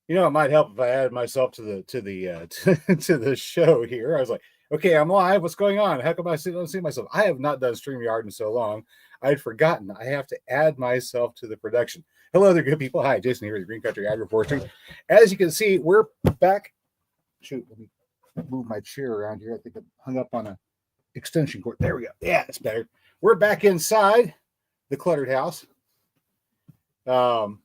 You know, it might help if I added myself to the show here. I was like, okay, I'm live. What's going on? How come don't see myself? I have not done StreamYard in so long. I'd forgotten. I have to add myself to the production. Hello there, good people. Hi, Jason here with Green Country Ag Forestry. As you can see, we're back. Shoot, let me move my chair around here. I think it hung up on a extension cord. There we go. Yeah, it's better. We're back inside the cluttered house. After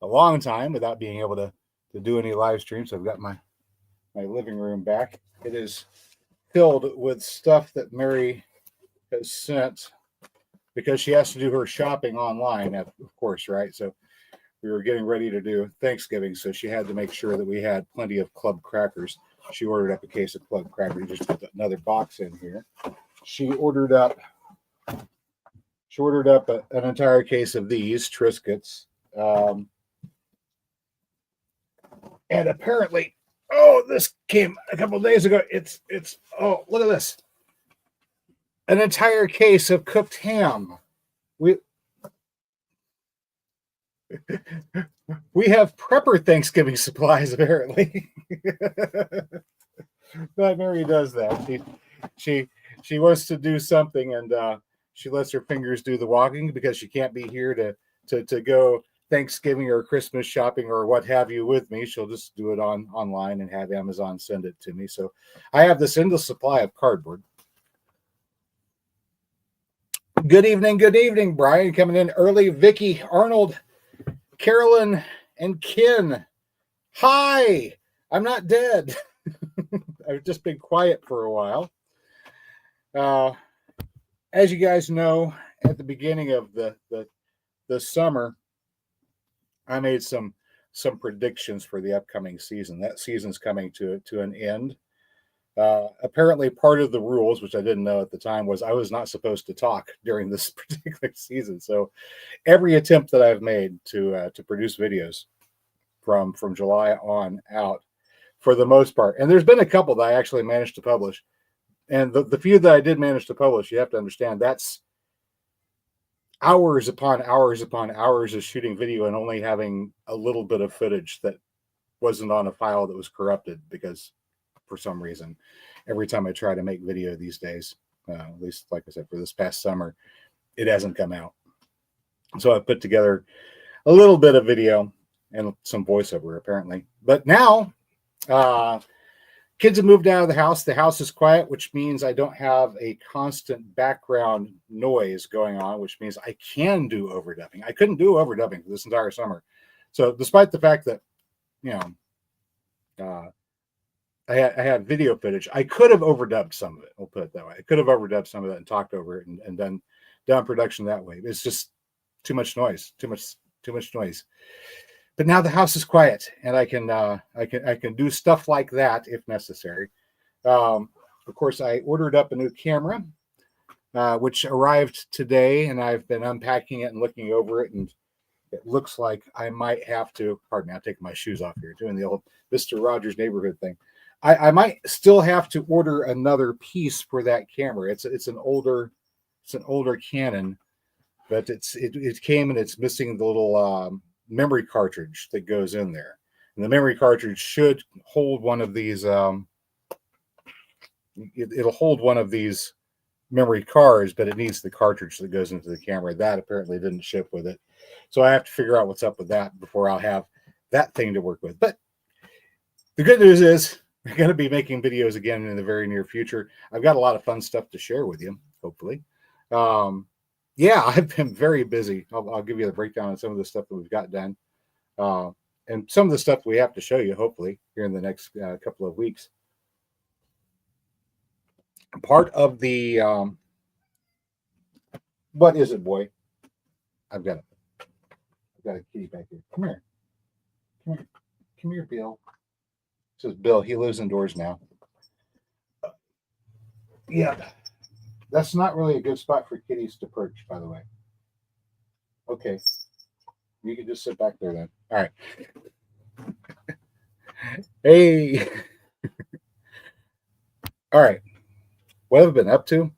a long time without being able to do any live streams, I've got my living room back. It is filled with stuff that Mary has sent because she has to do her shopping online, of course, right? So we were getting ready to do Thanksgiving, so she had to make sure that we had plenty of club crackers. She ordered up a case of club crackers. Just put another box in here. She ordered up an entire case of these Triscuits. And apparently, this came a couple of days ago. It's look at this. An entire case of cooked ham. We have prepper Thanksgiving supplies, apparently. But Mary does that. She wants to do something, and she lets her fingers do the walking because she can't be here to go Thanksgiving or Christmas shopping or what have you with me. She'll just do it online and have Amazon send it to me. So I have this endless supply of cardboard. Good evening, Brian coming in early. Vicky, Arnold, Carolyn, and Ken. Hi, I'm not dead. I've just been quiet for a while. As you guys know, at the beginning of the summer, I made some predictions for the upcoming season. That season's coming to an end. Apparently, part of the rules, which I didn't know at the time, was I was not supposed to talk during this particular season. So, every attempt that I've made to produce videos from July on out, for the most part, and there's been a couple that I actually managed to publish, and the few that I did manage to publish, you have to understand that's hours upon hours upon hours of shooting video and only having a little bit of footage that wasn't on a file that was corrupted because for some reason, every time I try to make video these days, at least like I said, for this past summer, it hasn't come out. So I put together a little bit of video and some voiceover apparently. But now, kids have moved out of the house. The house is quiet, which means I don't have a constant background noise going on, which means I can do overdubbing. I couldn't do overdubbing for this entire summer. So despite the fact that, I had video footage, I could have overdubbed some of it. We'll put it that way. I could have overdubbed some of it and talked over it and done production that way. It's just too much noise, too much noise. But now the house is quiet, and I can do stuff like that if necessary. Of course, I ordered up a new camera, which arrived today, and I've been unpacking it and looking over it, and it looks like I might have to. Pardon me, I'm taking my shoes off here, doing the old Mr. Rogers neighborhood thing. I might still have to order another piece for that camera. It's an older Canon, but it came and it's missing the little memory cartridge that goes in there. And the memory cartridge should hold one of these. It'll hold one of these memory cards, but it needs the cartridge that goes into the camera. That apparently didn't ship with it, so I have to figure out what's up with that before I'll have that thing to work with. But the good news is we're going to be making videos again in the very near future. I've got a lot of fun stuff to share with you, hopefully. Yeah, I've been very busy. I'll give you the breakdown of some of the stuff that we've got done, and some of the stuff we have to show you, hopefully, here in the next couple of weeks. Part of the what is it, boy? I've got a kitty back here. Come here, Bill. This is Bill. He lives indoors now. Yeah, that's not really a good spot for kitties to perch, by the way. Okay, you can just sit back there then. All right. Hey. All right. What have I been up to?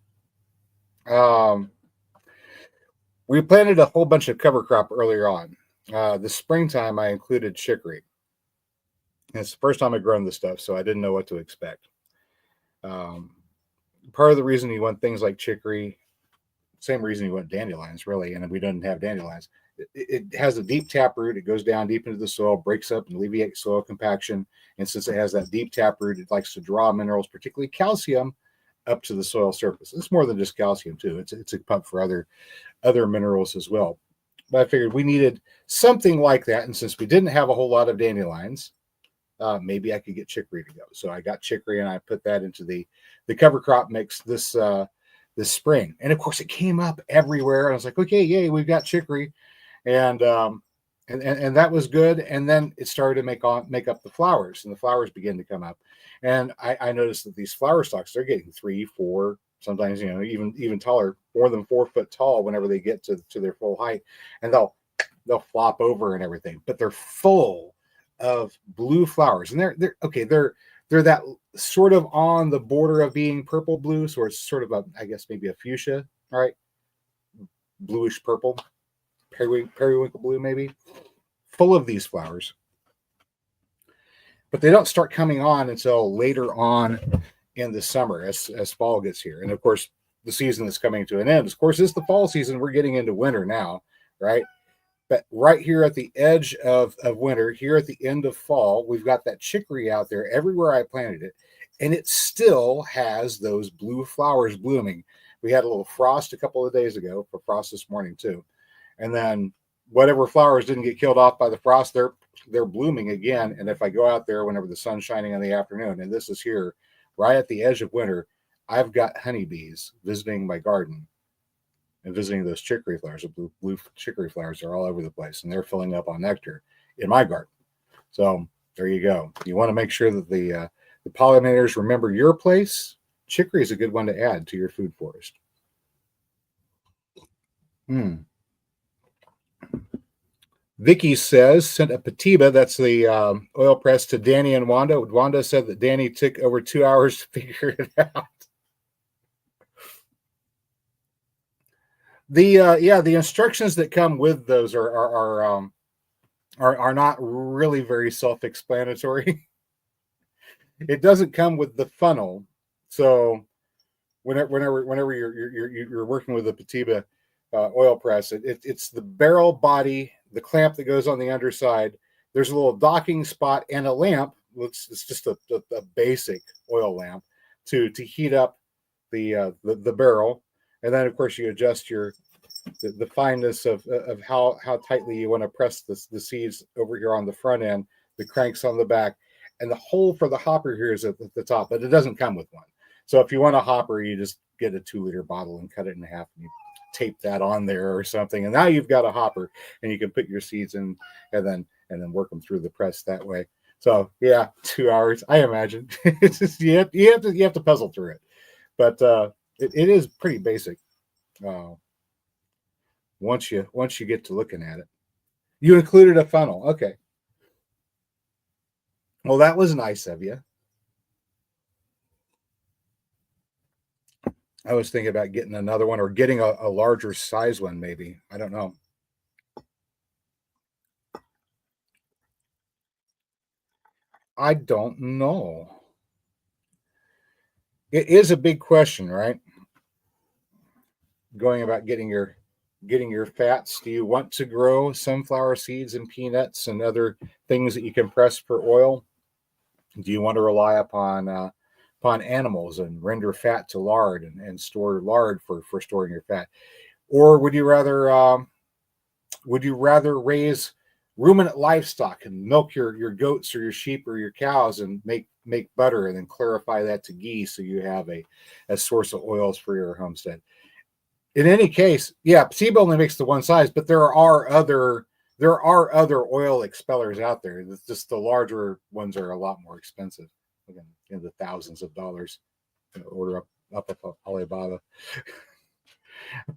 We planted a whole bunch of cover crop earlier on. The springtime, I included chicory. And it's the first time I've grown this stuff, so I didn't know what to expect. Um, Part of the reason you want things like chicory, same reason you want dandelions, really, and we didn't have dandelions. It has a deep tap root. It goes down deep into the soil, breaks up and alleviates soil compaction. And since it has that deep tap root, it likes to draw minerals, particularly calcium, up to the soil surface. It's more than just calcium too. It's a pump for other minerals as well. But I figured we needed something like that, and since we didn't have a whole lot of dandelions, maybe I could get chicory to go. So I got chicory and I put that into the cover crop mix this spring, and of course it came up everywhere. I was like, okay, yay, we've got chicory, and and that was good. And then it started to make up the flowers, and the flowers began to come up, and I noticed that these flower stalks, they're getting 3, 4, sometimes even taller, more than 4 foot tall whenever they get to their full height, and they'll flop over and everything, but they're full of blue flowers, and they're okay. They're that sort of on the border of being purple blue, so it's sort of I guess maybe a fuchsia, all right, bluish purple, periwinkle blue, maybe, full of these flowers. But they don't start coming on until later on in the summer, as fall gets here, and of course the season is coming to an end. Of course, it's the fall season. We're getting into winter now, right? But right here at the edge of winter, here at the end of fall, we've got that chicory out there everywhere I planted it, and it still has those blue flowers blooming. We had a little frost a couple of days ago, for frost this morning too, and then whatever flowers didn't get killed off by the frost, they're blooming again. And if I go out there whenever the sun's shining in the afternoon, and this is here right at the edge of winter, I've got honeybees visiting my garden and visiting those chicory flowers. The blue chicory flowers are all over the place, and they're filling up on nectar in my garden. So there you go. You want to make sure that the pollinators remember your place. Chicory is a good one to add to your food forest. Vicky says, sent a Petiba, that's the oil press, to Danny and Wanda. Wanda said that Danny took over 2 hours to figure it out. The instructions that come with those are not really very self-explanatory. It doesn't come with the funnel, so whenever you're working with a Petiba oil press, it's the barrel body, the clamp that goes on the underside. There's a little docking spot and a lamp. It's just a basic oil lamp to heat up the barrel, and then of course you adjust the fineness of how tightly you want to press the seeds over here on the front end. The cranks on the back, and the hole for the hopper here is at the top, but it doesn't come with one. So if you want a hopper, you just get a 2-liter bottle and cut it in half, and you tape that on there or something, and now you've got a hopper, and you can put your seeds in, and then work them through the press that way. So yeah, 2 hours, I imagine. It's just you have to puzzle through it, but it is pretty basic. Once you get to looking at it, you included a funnel. Okay, well, that was nice of you. I was thinking about getting another one, or getting a larger size one, maybe. I don't know. I don't know. It is a big question, right? Going about getting your fats. Do you want to grow sunflower seeds and peanuts and other things that you can press for oil? Do you want to rely upon animals and render fat to lard, and store lard for storing your fat? Or would you rather raise ruminant livestock and milk your goats or your sheep or your cows, and make butter, and then clarify that to ghee, so you have a source of oils for your homestead? In any case, yeah, Placebo only makes the one size, but there are other oil expellers out there. It's just the larger ones are a lot more expensive, again, in the thousands of dollars. Order up Alibaba.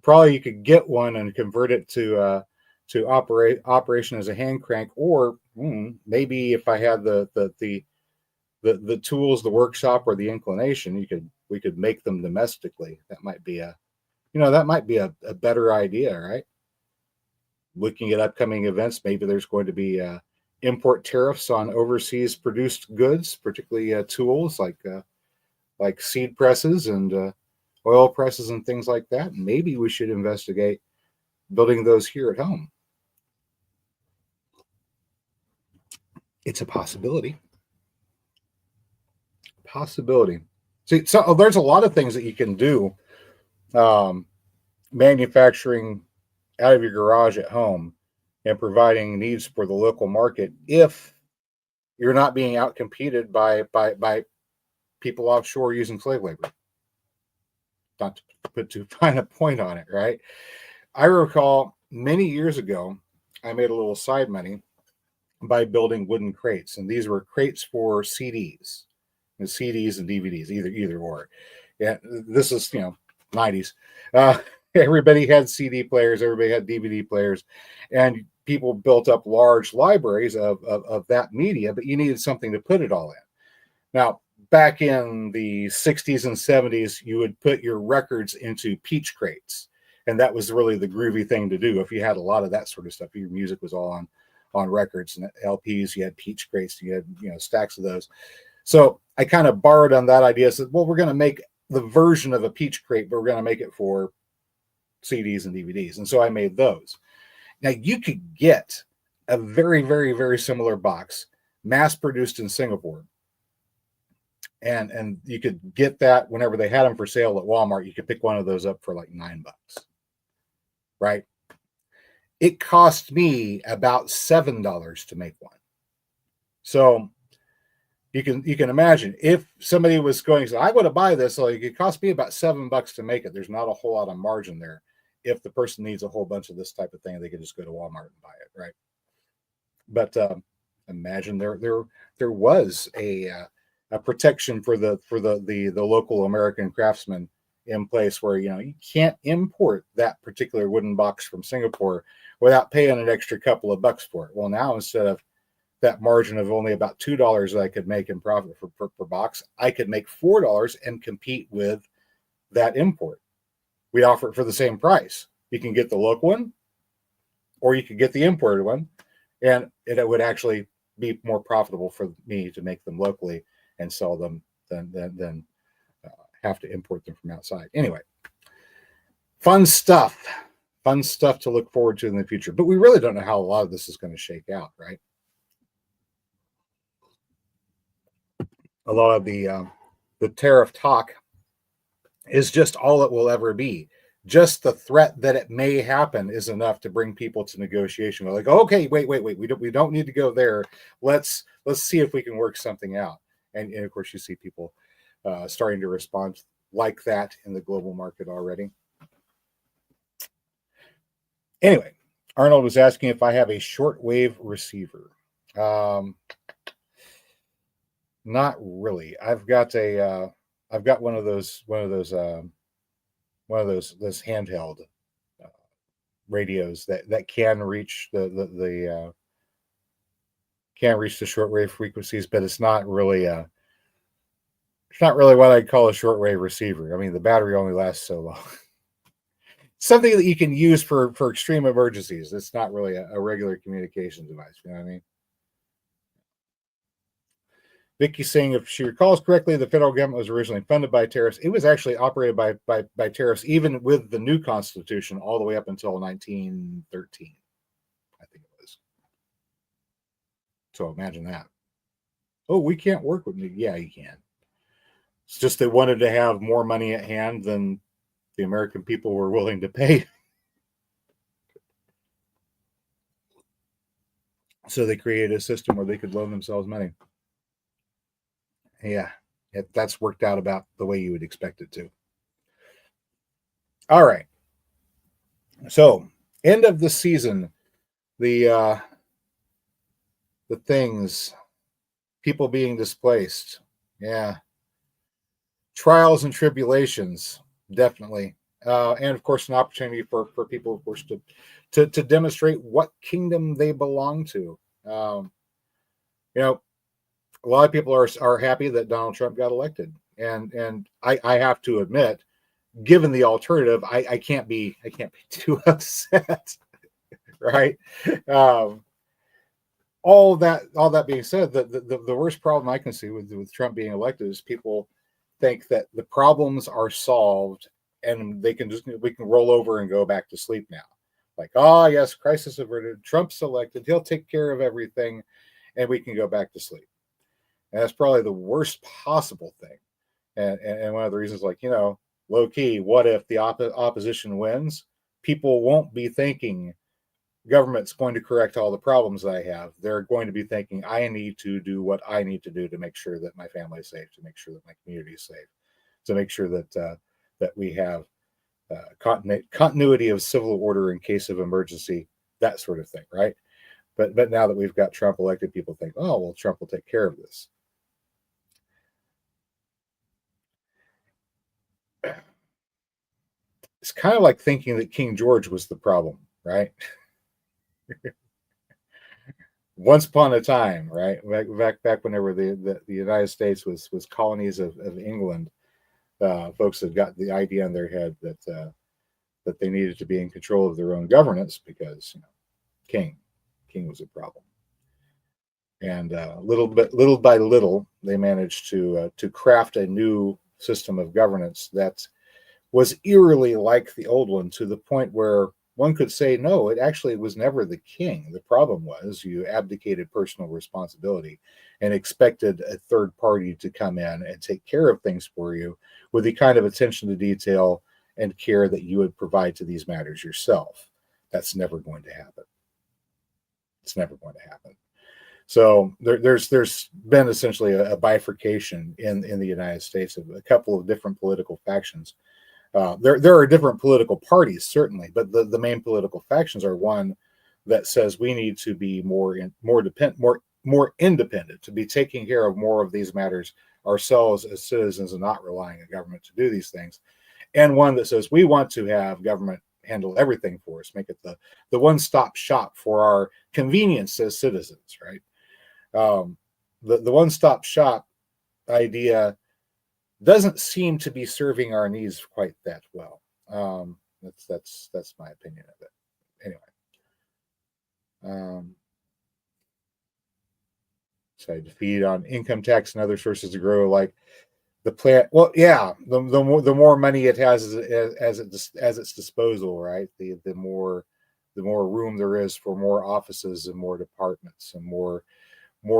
Probably you could get one and convert it to operation as a hand crank, or maybe if I had the tools, the workshop, or the inclination, we could make them domestically. That might be a better idea, right? looking at upcoming events, maybe there's going to be import tariffs on overseas produced goods, particularly tools like seed presses and oil presses and things like that. Maybe we should investigate building those here at home. It's a possibility. Possibility. See, so there's a lot of things that you can do manufacturing out of your garage at home and providing needs for the local market if you're not being outcompeted by people offshore using slave labor. Not to put too fine a point on it, right? I recall many years ago, I made a little side money by building wooden crates, and these were crates for CDs and DVDs, either or. Yeah, this is 90s. Everybody had CD players, everybody had DVD players, and people built up large libraries of that media, but you needed something to put it all in. Now, back in the 60s and 70s, you would put your records into peach crates, and that was really the groovy thing to do. If you had a lot of that sort of stuff, your music was all on records and LPs, you had peach crates, you had stacks of those. So I kind of borrowed on that idea, said, well, we're going to make the version of a peach crate, but we're going to make it for CDs and DVDs. And so I made those. Now you could get a very, very, very similar box mass produced in Singapore. And you could get that whenever they had them for sale at Walmart. You could pick one of those up for like $9, right? It cost me about $7 to make one. So you can imagine if somebody was going to say, I want to buy this, so it could cost me about $7 to make it. There's not a whole lot of margin there. If the person needs a whole bunch of this type of thing, they could just go to Walmart and buy it, right? But imagine there was a protection for the local American craftsman in place where you can't import that particular wooden box from Singapore without paying an extra couple of bucks for it. Well, now instead of that margin of only about $2 that I could make in profit per box, I could make $4 and compete with that import. We offer it for the same price. You can get the local one, or you could get the imported one, and it would actually be more profitable for me to make them locally and sell them than have to import them from outside. Anyway, fun stuff to look forward to in the future. But we really don't know how a lot of this is going to shake out, right? A lot of the tariff talk is just all it will ever be. Just the threat that it may happen is enough to bring people to negotiation. We're like, okay, wait. We don't need to go there. Let's see if we can work something out. And of course, you see people starting to respond like that in the global market already. Anyway, Arnold was asking if I have a shortwave receiver. Not really. I've got one of those handheld radios that can reach the shortwave frequencies, but it's not really what I'd call a shortwave receiver. I mean, the battery only lasts so long. Something that you can use for extreme emergencies. It's not really a regular communication device. You know what I mean? Vicky's saying, if she recalls correctly, the federal government was originally funded by tariffs. It was actually operated by tariffs, even with the new Constitution, all the way up until 1913, I think it was. So imagine that. Oh, we can't work with me. Yeah, you can. It's just they wanted to have more money at hand than the American people were willing to pay. So they created a system where they could loan themselves money. Yeah, that's worked out about the way you would expect it to. All right. So, end of the season, the things, people being displaced. Yeah. Trials and tribulations, definitely. And of course, an opportunity for people, of course, to demonstrate what kingdom they belong to. A lot of people are happy that Donald Trump got elected, and I have to admit, given the alternative, I can't be too upset. right? Um, all that being said, the worst problem I can see with Trump being elected is people think that the problems are solved and we can roll over and go back to sleep now. Like, oh yes, crisis averted, Trump's elected, he'll take care of everything, and we can go back to sleep. And that's probably the worst possible thing. And one of the reasons, like, low key, what if the opposition wins? People won't be thinking government's going to correct all the problems I have. They're going to be thinking, I need to do what I need to do to make sure that my family is safe, to make sure that my community is safe, to make sure that we have continuity of civil order in case of emergency, that sort of thing, right? But now that we've got Trump elected, people think, oh well, Trump will take care of this. It's kind of like thinking that King George was the problem, right? Once upon a time, right? Back whenever the United States was colonies of England, folks had got the idea in their head that they needed to be in control of their own governance because king was a problem. And little by little, they managed to craft a new system of governance that was eerily like the old one, to the point where one could say, no, it actually was never the king. The problem was you abdicated personal responsibility and expected a third party to come in and take care of things for you with the kind of attention to detail and care that you would provide to these matters yourself. That's never going to happen. It's never going to happen. So there's been essentially a bifurcation in the United States of a couple of different political factions. There are different political parties, certainly, but the main political factions are one that says we need to be more independent, to be taking care of more of these matters ourselves as citizens and not relying on government to do these things, and one that says we want to have government handle everything for us, make it the one-stop shop for our convenience as citizens, right? The one-stop shop idea doesn't seem to be serving our needs quite that well. That's my opinion of it. Anyway, so to feed on income tax and other sources to grow, like the plant. Well, yeah, the more money it has as its disposal, right? The more room there is for more offices and more departments and more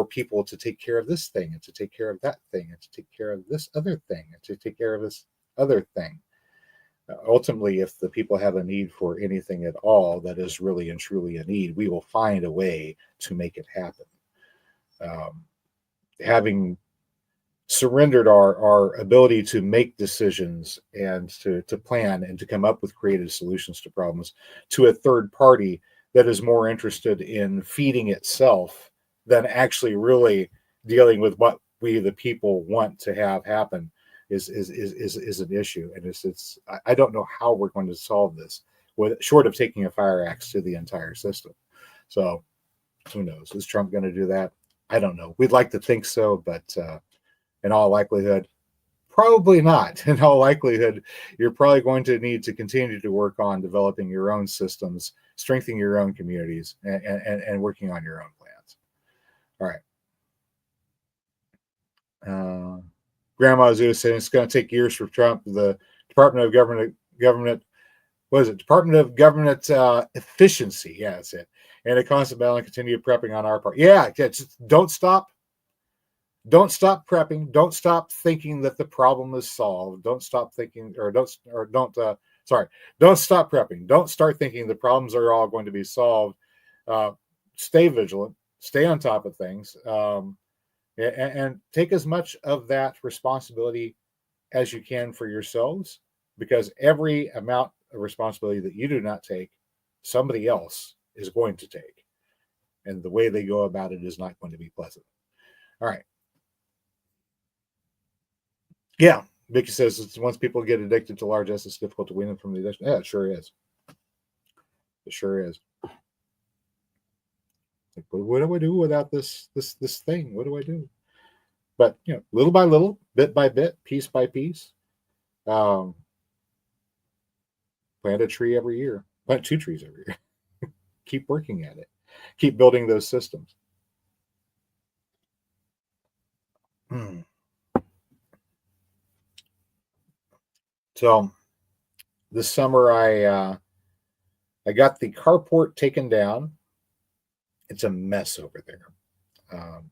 people to take care of this thing and to take care of that thing and to take care of this other thing and to take care of this other thing. Ultimately, if the people have a need for anything at all that is really and truly a need, we will find a way to make it happen. Having surrendered our ability to make decisions and to plan and to come up with creative solutions to problems to a third party that is more interested in feeding itself than actually really dealing with what we the people want to have happen is an issue. And I don't know how we're going to solve this short of taking a fire axe to the entire system. So who knows? Is Trump going to do that? I don't know. We'd like to think so, but in all likelihood, probably not. In all likelihood, you're probably going to need to continue to work on developing your own systems, strengthening your own communities, and working on your own plans. All right. Grandma Zoo saying it's going to take years for Trump. The Department of Government, what is it? Department of Government Efficiency. Yeah, that's it. And a constant battle and continue prepping on our part. Yeah, just don't stop. Don't stop prepping. Don't stop thinking that the problem is solved. Don't stop thinking, don't stop prepping. Don't start thinking the problems are all going to be solved. Stay vigilant. Stay on top of things. And take as much of that responsibility as you can for yourselves, because every amount of responsibility that you do not take, somebody else is going to take. And the way they go about it is not going to be pleasant. All right. Yeah. Vicky says it's once people get addicted to largesse, it's difficult to wean them from the addiction. Yeah, it sure is. It sure is. Like, what do I do without this thing? What do I do? But little by little, bit by bit, piece by piece, plant a tree every year. Plant 2 trees every year. keep working at it, keep building those systems. Hmm. So this summer, I got the carport taken down. It's a mess over there. Um,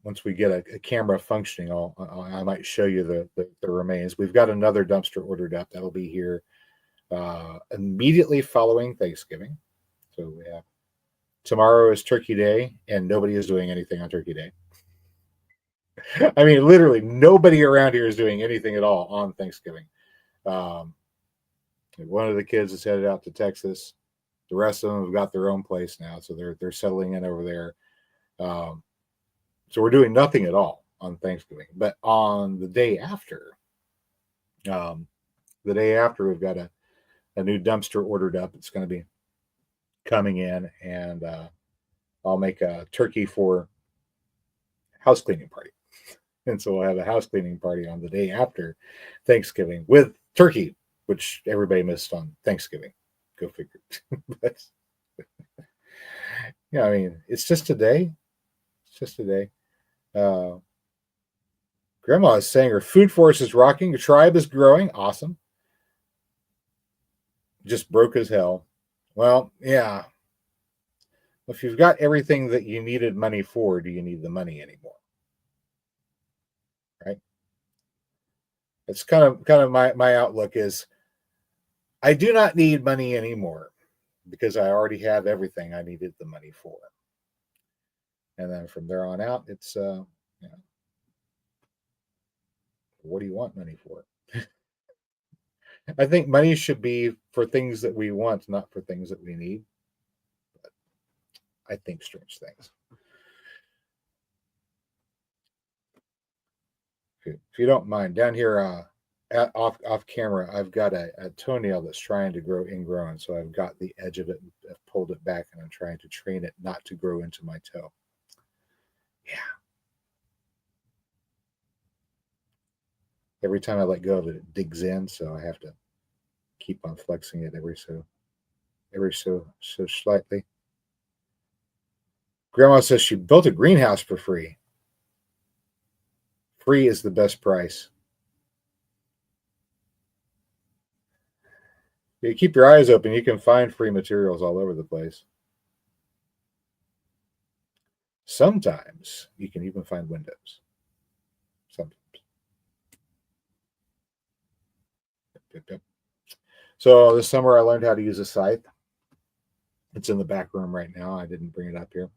Once we get a camera functioning, I might show you the remains. We've got another dumpster ordered up that'll be here immediately following Thanksgiving. So we have tomorrow is Turkey Day, and nobody is doing anything on Turkey Day. I mean, literally nobody around here is doing anything at all on Thanksgiving. Um, One of the kids is headed out to Texas. The rest of them have got their own place now, so they're settling in over there. Um, so we're doing nothing at all on Thanksgiving. But on um, the day after, we've got a new dumpster ordered up. It's going to be coming in, and I'll make a turkey for house cleaning party. And so we'll have a house cleaning party on the day after Thanksgiving with turkey, which everybody missed on Thanksgiving. Go figure. But yeah, I mean, it's just a day. It's just a day. Uh, Grandma is saying her food forest is rocking. Your tribe is growing. Awesome. Just broke as hell. Well, yeah. If you've got everything that you needed money for, do you need the money anymore? Right? It's kind of my outlook is I do not need money anymore because I already have everything I needed the money for. And then from there on out, it's you know, what do you want money for? I think money should be for things that we want, not for things that we need. But I think strange things. If you don't mind, down here off camera, I've got a toenail that's trying to grow ingrown, so I've got the edge of it, I've pulled it back, and I'm trying to train it not to grow into my toe. Yeah. Every time I let go of it, it digs in, so I have to keep on flexing it every so slightly. Grandma says she built a greenhouse for free. Free is the best price. You keep your eyes open, you can find free materials all over the place. Sometimes you can even find windows. Sometimes. Yep. So this summer I learned how to use a scythe. It's in the back room right now. I didn't bring it up here.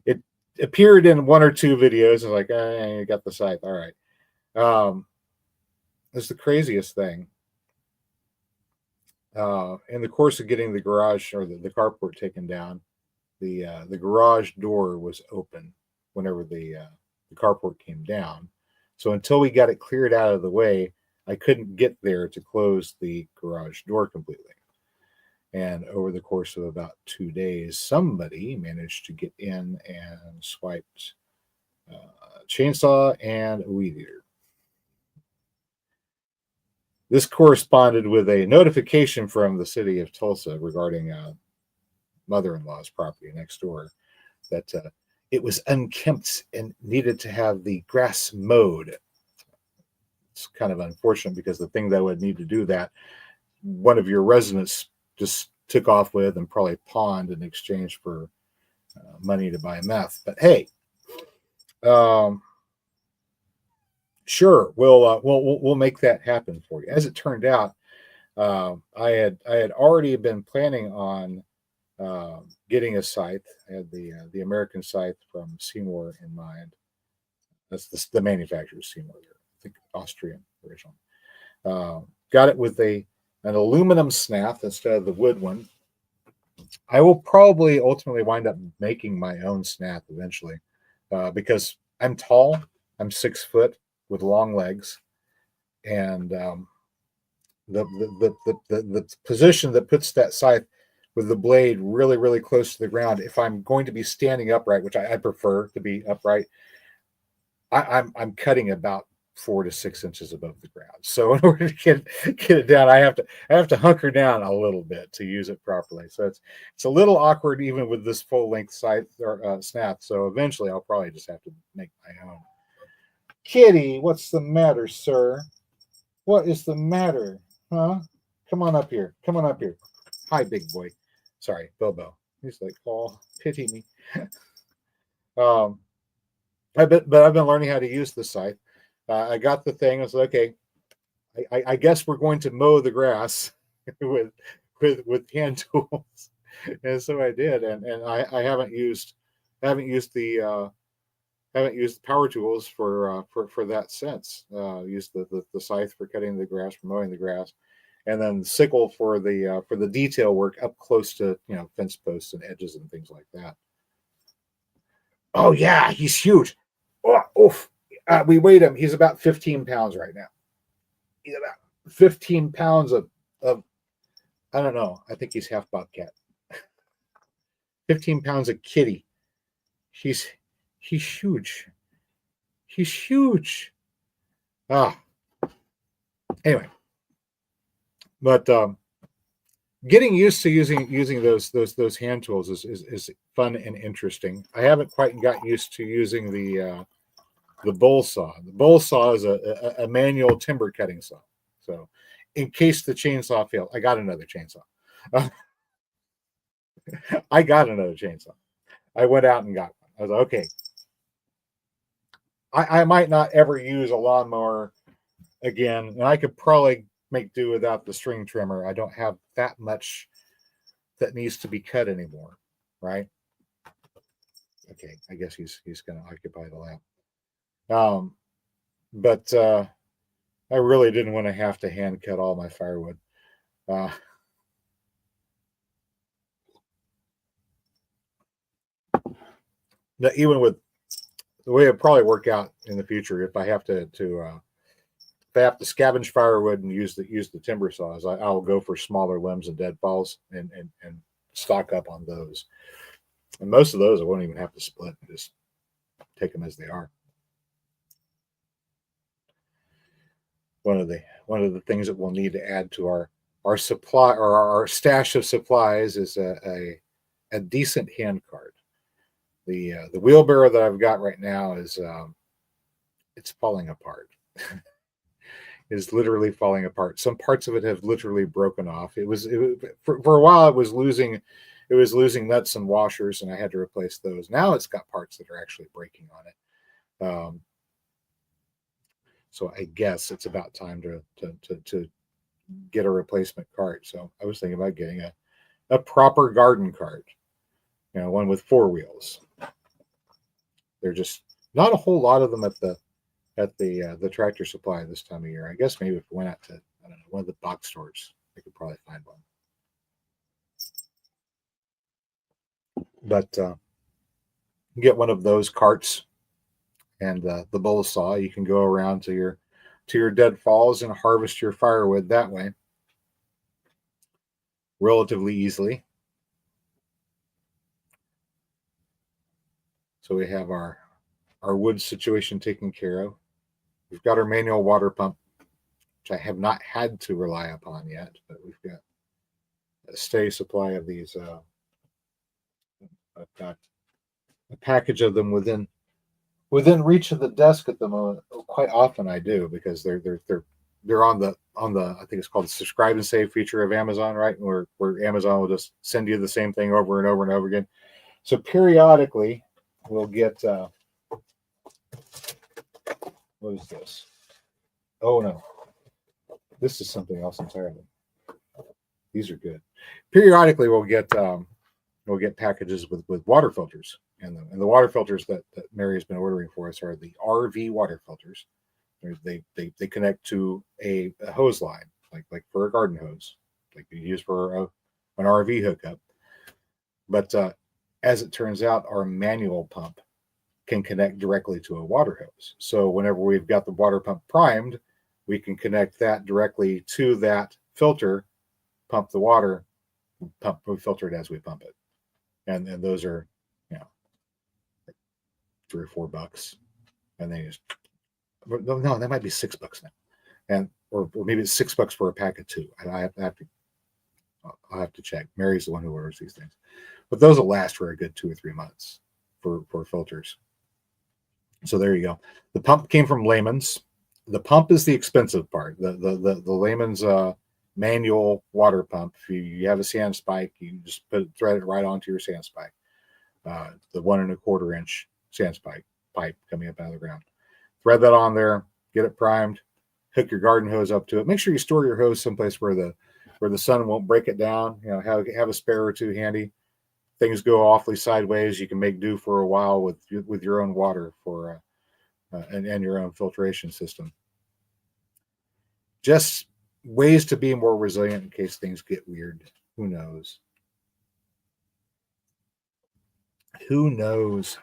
It appeared in one or two videos. I was like, you got the scythe. All right. It's the craziest thing. In the course of getting the garage or the carport taken down, the garage door was open whenever the carport came down. So until we got it cleared out of the way, I couldn't get there to close the garage door completely. And over the course of about 2 days, somebody managed to get in and swiped a chainsaw and a weed eater. This corresponded with a notification from the city of Tulsa regarding mother-in-law's property next door that it was unkempt and needed to have the grass mowed. It's kind of unfortunate because the thing that would need to do that, one of your residents just took off with and probably pawned in exchange for money to buy meth. But hey, sure, we'll make that happen for you. As it turned out, I had already been planning on getting a scythe. I had the American scythe from Seymour in mind. That's the manufacturer, Seymour. I think Austrian original. Got it with an aluminum snap instead of the wood one. I will probably ultimately wind up making my own snap eventually, because I'm tall. I'm 6 foot with long legs, and the position that puts that scythe with the blade really, really close to the ground. If I'm going to be standing upright, which I prefer to be upright, I'm cutting about 4 to 6 inches above the ground. So in order to get it down, I have to hunker down a little bit to use it properly. So it's a little awkward even with this full length side or snap. So eventually I'll probably just have to make my own. Kitty, what's the matter, sir? What is the matter? Huh? Come on up here. Come on up here. Hi, big boy. Sorry, Bobo. He's like, oh, pity me. But I've been learning how to use the scythe. I got the thing. I was like, okay, I guess we're going to mow the grass with hand tools, and so I did. And I haven't used the power tools for that since. Used the scythe for cutting the grass, for mowing the grass, and then the sickle for the detail work up close to fence posts and edges and things like that. Oh yeah, he's huge. Oh, oof. We weighed him. He's about 15 pounds right now. He's about 15 pounds of I don't know. I think he's half bobcat. 15 pounds of kitty. He's huge. He's huge. Ah. Anyway, but getting used to using those hand tools is fun and interesting. I haven't quite gotten used to using the bowl saw. The bowl saw is a manual timber cutting saw. So, in case the chainsaw failed, I got another chainsaw. I got another chainsaw. I went out and got one. I was like, okay. I might not ever use a lawnmower again, and I could probably make do without the string trimmer. I don't have that much that needs to be cut anymore, right? Okay, I guess he's going to occupy the lap. But I really didn't want to have to hand cut all my firewood. Now, even with the way it probably work out in the future, if I have to scavenge firewood and use the timber saws, I'll go for smaller limbs and deadfalls and stock up on those. And most of those I won't even have to split; just take them as they are. One of the things that we'll need to add to our supply or our stash of supplies is a decent hand cart. The wheelbarrow that I've got right now is it's falling apart. Is literally falling apart. Some parts of it have literally broken off. It was for a while it was losing nuts and washers, and I had to replace those. Now it's got parts that are actually breaking on it. So I guess it's about time to get a replacement cart. So I was thinking about getting a proper garden cart, one with 4 wheels. They're just not a whole lot of them at the Tractor Supply this time of year. I guess maybe if we went out to one of the box stores, we could probably find one. But get one of those carts and the bowl saw. You can go around to your deadfalls and harvest your firewood that way relatively easily. So we have our wood situation taken care of. We've got our manual water pump, which I have not had to rely upon yet, but we've got a steady supply of these. I've got a package of them within reach of the desk at the moment. Quite often I do, because they're on the I think it's called the subscribe and save feature of Amazon, right? Where Amazon will just send you the same thing over and over and over again. So periodically we'll get what is this? Oh no, this is something else entirely. These are good. Periodically we'll get packages with water filters, and the water filters that Mary has been ordering for us are the RV water filters. They connect to a hose line, like for a garden hose, like you use for an RV hookup. But as it turns out, our manual pump can connect directly to a water hose. So whenever we've got the water pump primed, we can connect that directly to that filter, pump the water, we filter it as we pump it. And those are, $3 or $4, and they just No, that might be $6 now, and or maybe it's $6 for a pack of two. I'll have to check. Mary's the one who orders these things, but those will last for a good 2 or 3 months for filters. So there you go. The pump came from Lehman's. The pump is the expensive part. The Lehman's manual water pump. If you have a sand spike, you just thread it right onto your sand spike. The 1 1/4 inch sand spike pipe coming up out of the ground. Thread that on there, get it primed, hook your garden hose up to it. Make sure you store your hose someplace where the sun won't break it down. You know, have a spare or two handy. Things go awfully sideways, you can make do for a while with your own water for and your own filtration system. Just ways to be more resilient in case things get weird. Who knows? Who knows?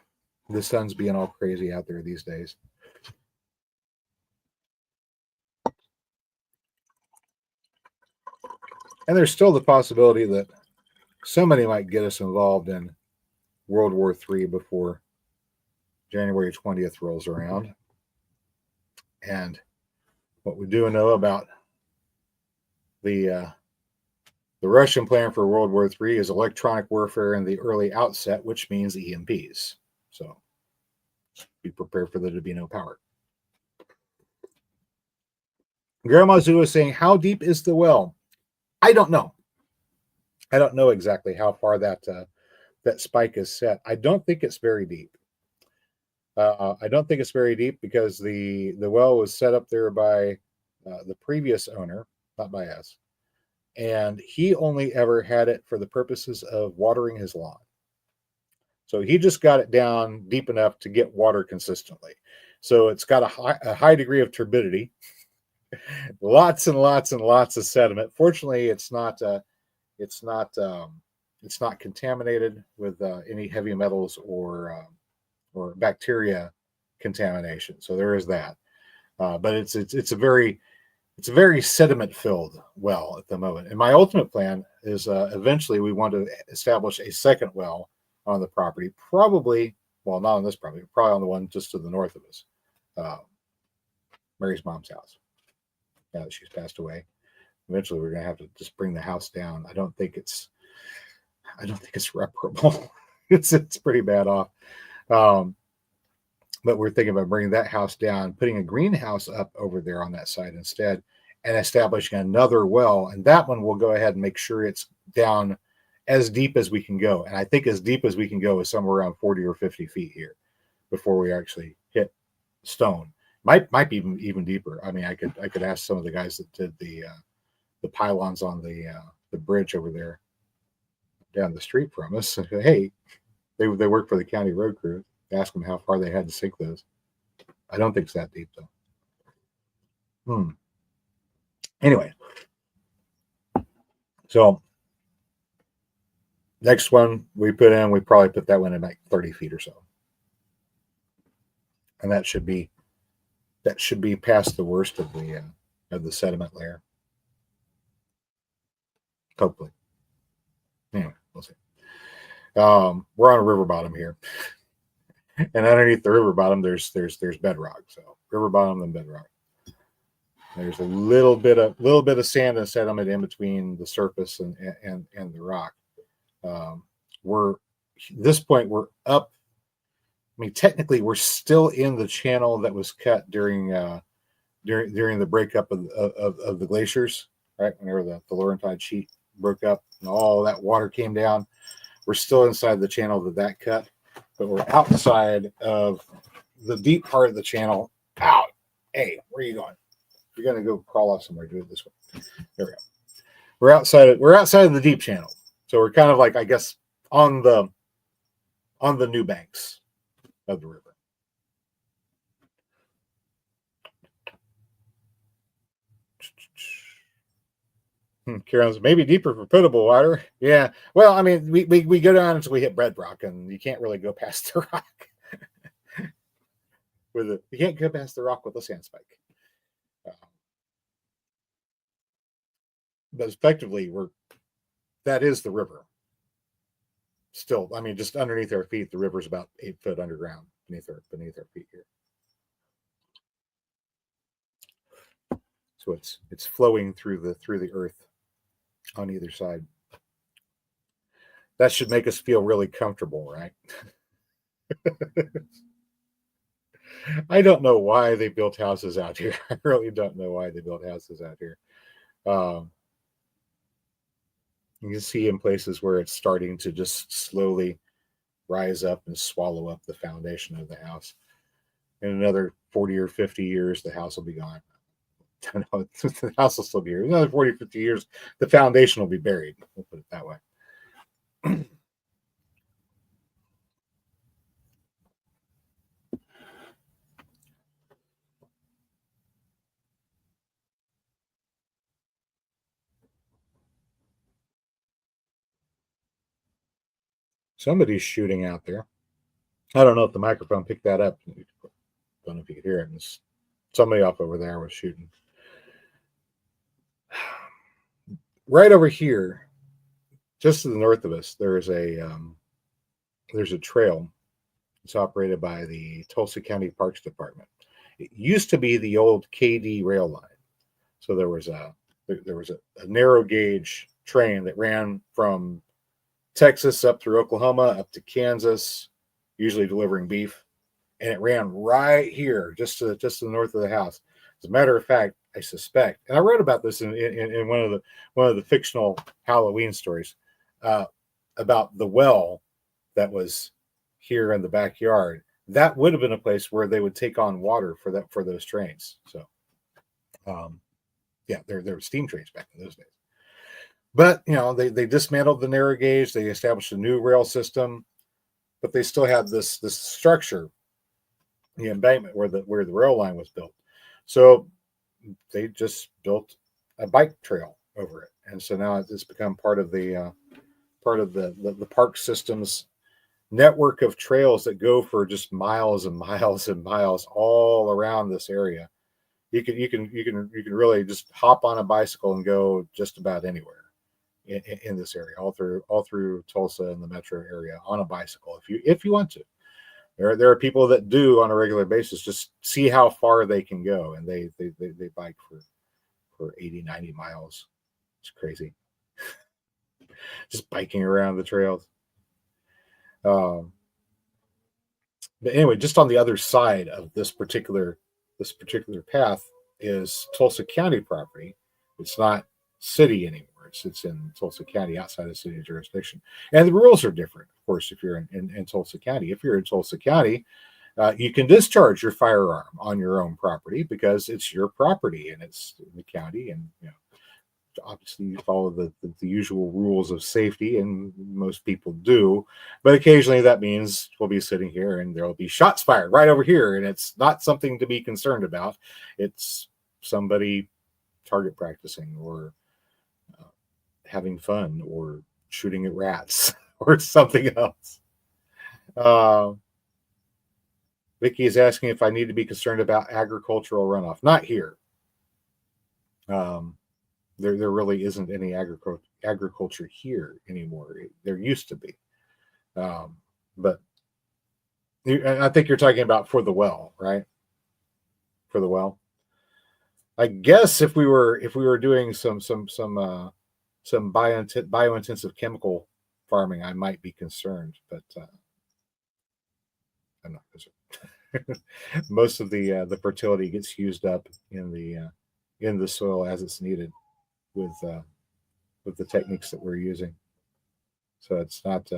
The sun's being all crazy out there these days. And there's still the possibility that somebody might get us involved in World War III before January 20th rolls around. And what we do know about the Russian plan for World War III is electronic warfare in the early outset, which means EMPs. So be prepared for there to be no power. Grandma Zoo is saying, how deep is the well? I don't know. I don't know exactly how far that spike is set. I don't think it's very deep. I don't think it's very deep because the well was set up there by the previous owner, not by us, and he only ever had it for the purposes of watering his lawn. So he just got it down deep enough to get water consistently. So it's got a high degree of turbidity, lots and lots and lots of sediment. Fortunately, it's not contaminated with any heavy metals or bacteria contamination. So there is that. But it's a very sediment filled well at the moment. And my ultimate plan is eventually we want to establish a second well on the property, probably, well, not on this property, probably on the one just to the north of us, Mary's mom's house. Now that she's passed away, eventually we're going to have to just bring the house down. I don't think it's reparable. it's pretty bad off. But we're thinking about bringing that house down, putting a greenhouse up over there on that side instead, and establishing another well. And that one we'll go ahead and make sure it's down as deep as we can go. And I think as deep as we can go is somewhere around 40 or 50 feet here before we actually hit stone. Might be even deeper. I mean, I could ask some of the guys that did the pylons on the bridge over there down the street from us. Hey, they work for the county road crew. Ask them how far they had to sink those. I don't think it's that deep though. Anyway, so next one we put in, we probably put that one in like 30 feet or so, and that should be past the worst of the sediment layer. Hopefully. Anyway, we'll see. We're on a river bottom here. And underneath the river bottom, there's bedrock. So river bottom and bedrock. There's a little bit of sand and sediment in between the surface and the rock. We're this point we're up. I mean, technically, we're still in the channel that was cut during the breakup of the glaciers, right? Whenever the Laurentide sheet broke up and all that water came down, we're still inside the channel that cut. But we're outside of the deep part of the channel. Out. Hey, where are you going? You're going to go crawl off somewhere. Do it this way. There we go. We're outside of the deep channel. So we're kind of like, I guess, on the new banks of the river. Karen's maybe deeper for potable water. Yeah. Well, I mean, we go down until we hit bedrock, and you can't really go past the rock you can't go past the rock with a sand spike. But effectively, that is the river. Still, I mean, just underneath our feet, the river's about 8 foot underground beneath our feet here. So it's flowing through the earth on either side. That should make us feel really comfortable, right? I don't know why they built houses out here. I really don't know why they built houses out here. Um, you can see in places where it's starting to just slowly rise up and swallow up the foundation of the house. In another 40 or 50 years, the house will be gone. The house will still be here. Another 40 or 50 years, the foundation will be buried. We'll put it that way. Somebody's shooting out there. I don't know if the microphone picked that up. I don't know if you could hear it. Somebody up over there was shooting. Right over here, just to the north of us, there's a trail. It's operated by the Tulsa County Parks Department. It used to be the old KD rail line. So there was a narrow gauge train that ran from Texas up through Oklahoma up to Kansas, usually delivering beef, and it ran right here, just to the north of the house. As a matter of fact, I suspect, and I wrote about this in one of the fictional Halloween stories, about the well that was here in the backyard. That would have been a place where they would take on water for those trains. So, yeah, there were steam trains back in those days. But they dismantled the narrow gauge. They established a new rail system, but they still had this structure, the embankment where the rail line was built. So they just built a bike trail over it, and so now it's become part of the park system's network of trails that go for just miles and miles and miles all around this area. You can really just hop on a bicycle and go just about anywhere in this area, all through Tulsa and the metro area on a bicycle if you want to. There are people that do on a regular basis, just see how far they can go, and they bike for 80, 90 miles. It's crazy. Just biking around the trails. But anyway, just on the other side of this particular path is Tulsa County property. It's not city anymore. It's in Tulsa County, outside of city jurisdiction, and the rules are different. Of course, if you're in Tulsa County, you can discharge your firearm on your own property because it's your property and it's in the county, and obviously you follow the usual rules of safety, and most people do. But occasionally that means we'll be sitting here and there'll be shots fired right over here, and it's not something to be concerned about. It's somebody target practicing, or having fun, or shooting at rats or something else. Vicky is asking if I need to be concerned about agricultural runoff. Not here. There really isn't any agriculture here anymore. There used to be, but I think you're talking about for the well, right? For the well, I guess if we were doing some biointensive chemical farming, I might be concerned, but I'm not concerned. Most of the fertility gets used up in the soil as it's needed with the techniques that we're using. So it's not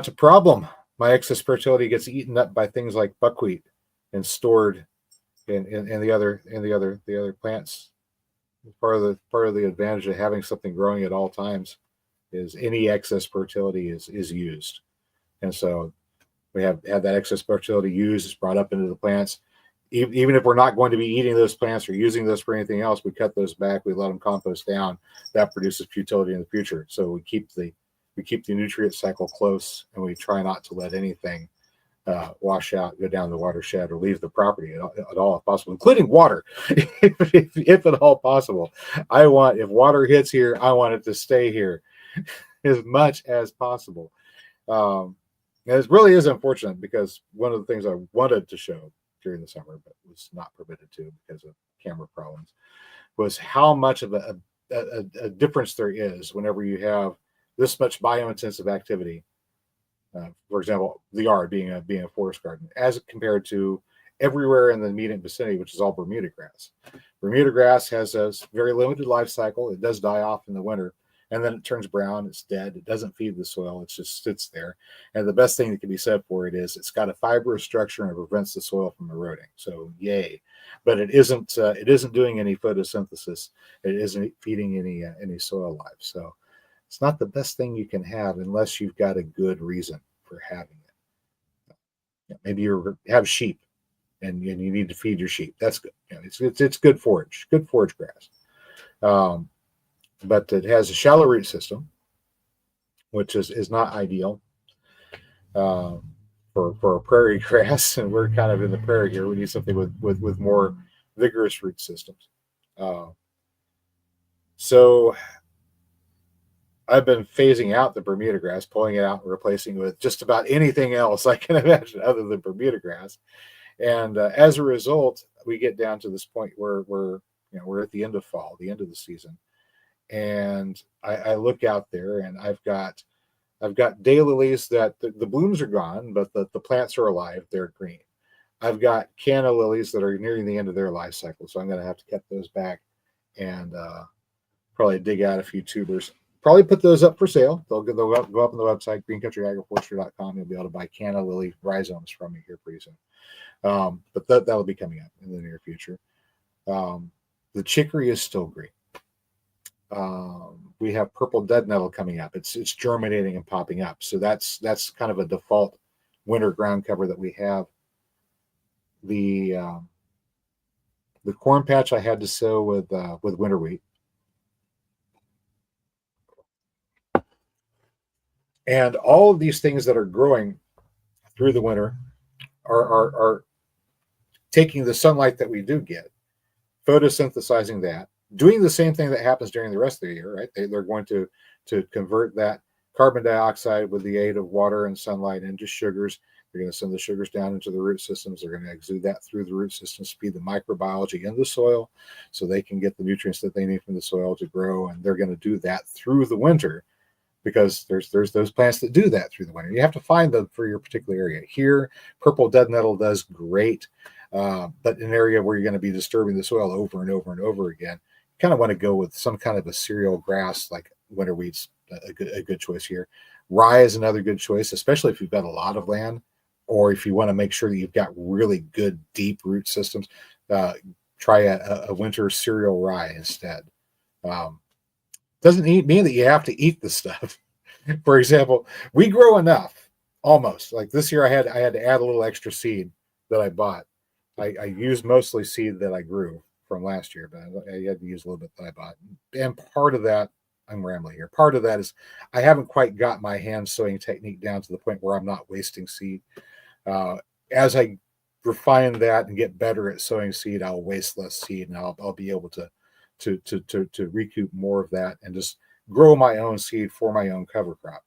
a problem. My excess fertility gets eaten up by things like buckwheat and stored in the other plants. Part of the advantage of having something growing at all times is any excess fertility is used, and so we have that excess fertility used. It's brought up into the plants. Even if we're not going to be eating those plants or using those for anything else, we cut those back. We let them compost down. That produces futility in the future. So we keep the nutrient cycle close, and we try not to let anything wash out, go down the watershed, or leave the property at all if possible, including water, if at all possible. If water hits here, I want it to stay here as much as possible. And it really is unfortunate, because one of the things I wanted to show during the summer, but was not permitted to because of camera problems, was how much of a difference there is whenever you have this much biointensive activity. For example, the yard being a forest garden, as compared to everywhere in the immediate vicinity, which is all Bermuda grass. Bermuda grass has a very limited life cycle. It does die off in the winter, and then it turns brown. It's dead. It doesn't feed the soil. It just sits there. And the best thing that can be said for it is it's got a fibrous structure and it prevents the soil from eroding. So yay! But it isn't. It isn't doing any photosynthesis. It isn't feeding any soil life. So it's not the best thing you can have unless you've got a good reason for having it. Maybe you have sheep and you need to feed your sheep. That's good. It's good forage grass. But it has a shallow root system, which is not ideal for a prairie grass, and we're kind of in the prairie here. We need something with more vigorous root systems. So I've been phasing out the Bermuda grass, pulling it out and replacing it with just about anything else I can imagine other than Bermuda grass. And as a result, we get down to this point where we're at the end of fall, the end of the season. And I look out there and I've got daylilies that the blooms are gone, but the plants are alive. They're green. I've got canna lilies that are nearing the end of their life cycle. So I'm going to have to cut those back and probably dig out a few tubers. Probably put those up for sale. They'll go up on the website, greencountryagriforestry.com. You'll be able to buy canna lily rhizomes from me here pretty soon. But that'll be coming up in the near future. The chicory is still green. We have purple dead nettle coming up. It's germinating and popping up. So that's kind of a default winter ground cover that we have. The corn patch I had to sow with winter wheat. And all of these things that are growing through the winter are taking the sunlight that we do get, photosynthesizing that, doing the same thing that happens during the rest of the year, right? They're going to convert that carbon dioxide with the aid of water and sunlight into sugars. They're going to send the sugars down into the root systems. They're going to exude that through the root systems, speed the microbiology in the soil so they can get the nutrients that they need from the soil to grow. And they're going to do that through the winter, because there's those plants that do that through the winter. You have to find them for your particular area. Here, purple dead nettle does great, but in an area where you're going to be disturbing the soil over and over and over again, you kind of want to go with some kind of a cereal grass like winter wheat's a good choice here. Rye is another good choice, especially if you've got a lot of land, or if you want to make sure that you've got really good deep root systems. Try a winter cereal rye instead. Doesn't mean that you have to eat the stuff. For example, we grow enough, almost. Like this year, I had to add a little extra seed that I bought. I used mostly seed that I grew from last year, but I had to use a little bit that I bought. And part of that, I'm rambling here. Part of that is I haven't quite got my hand sowing technique down to the point where I'm not wasting seed. As I refine that and get better at sowing seed, I'll waste less seed, and I'll be able to recoup more of that and just grow my own seed for my own cover crop,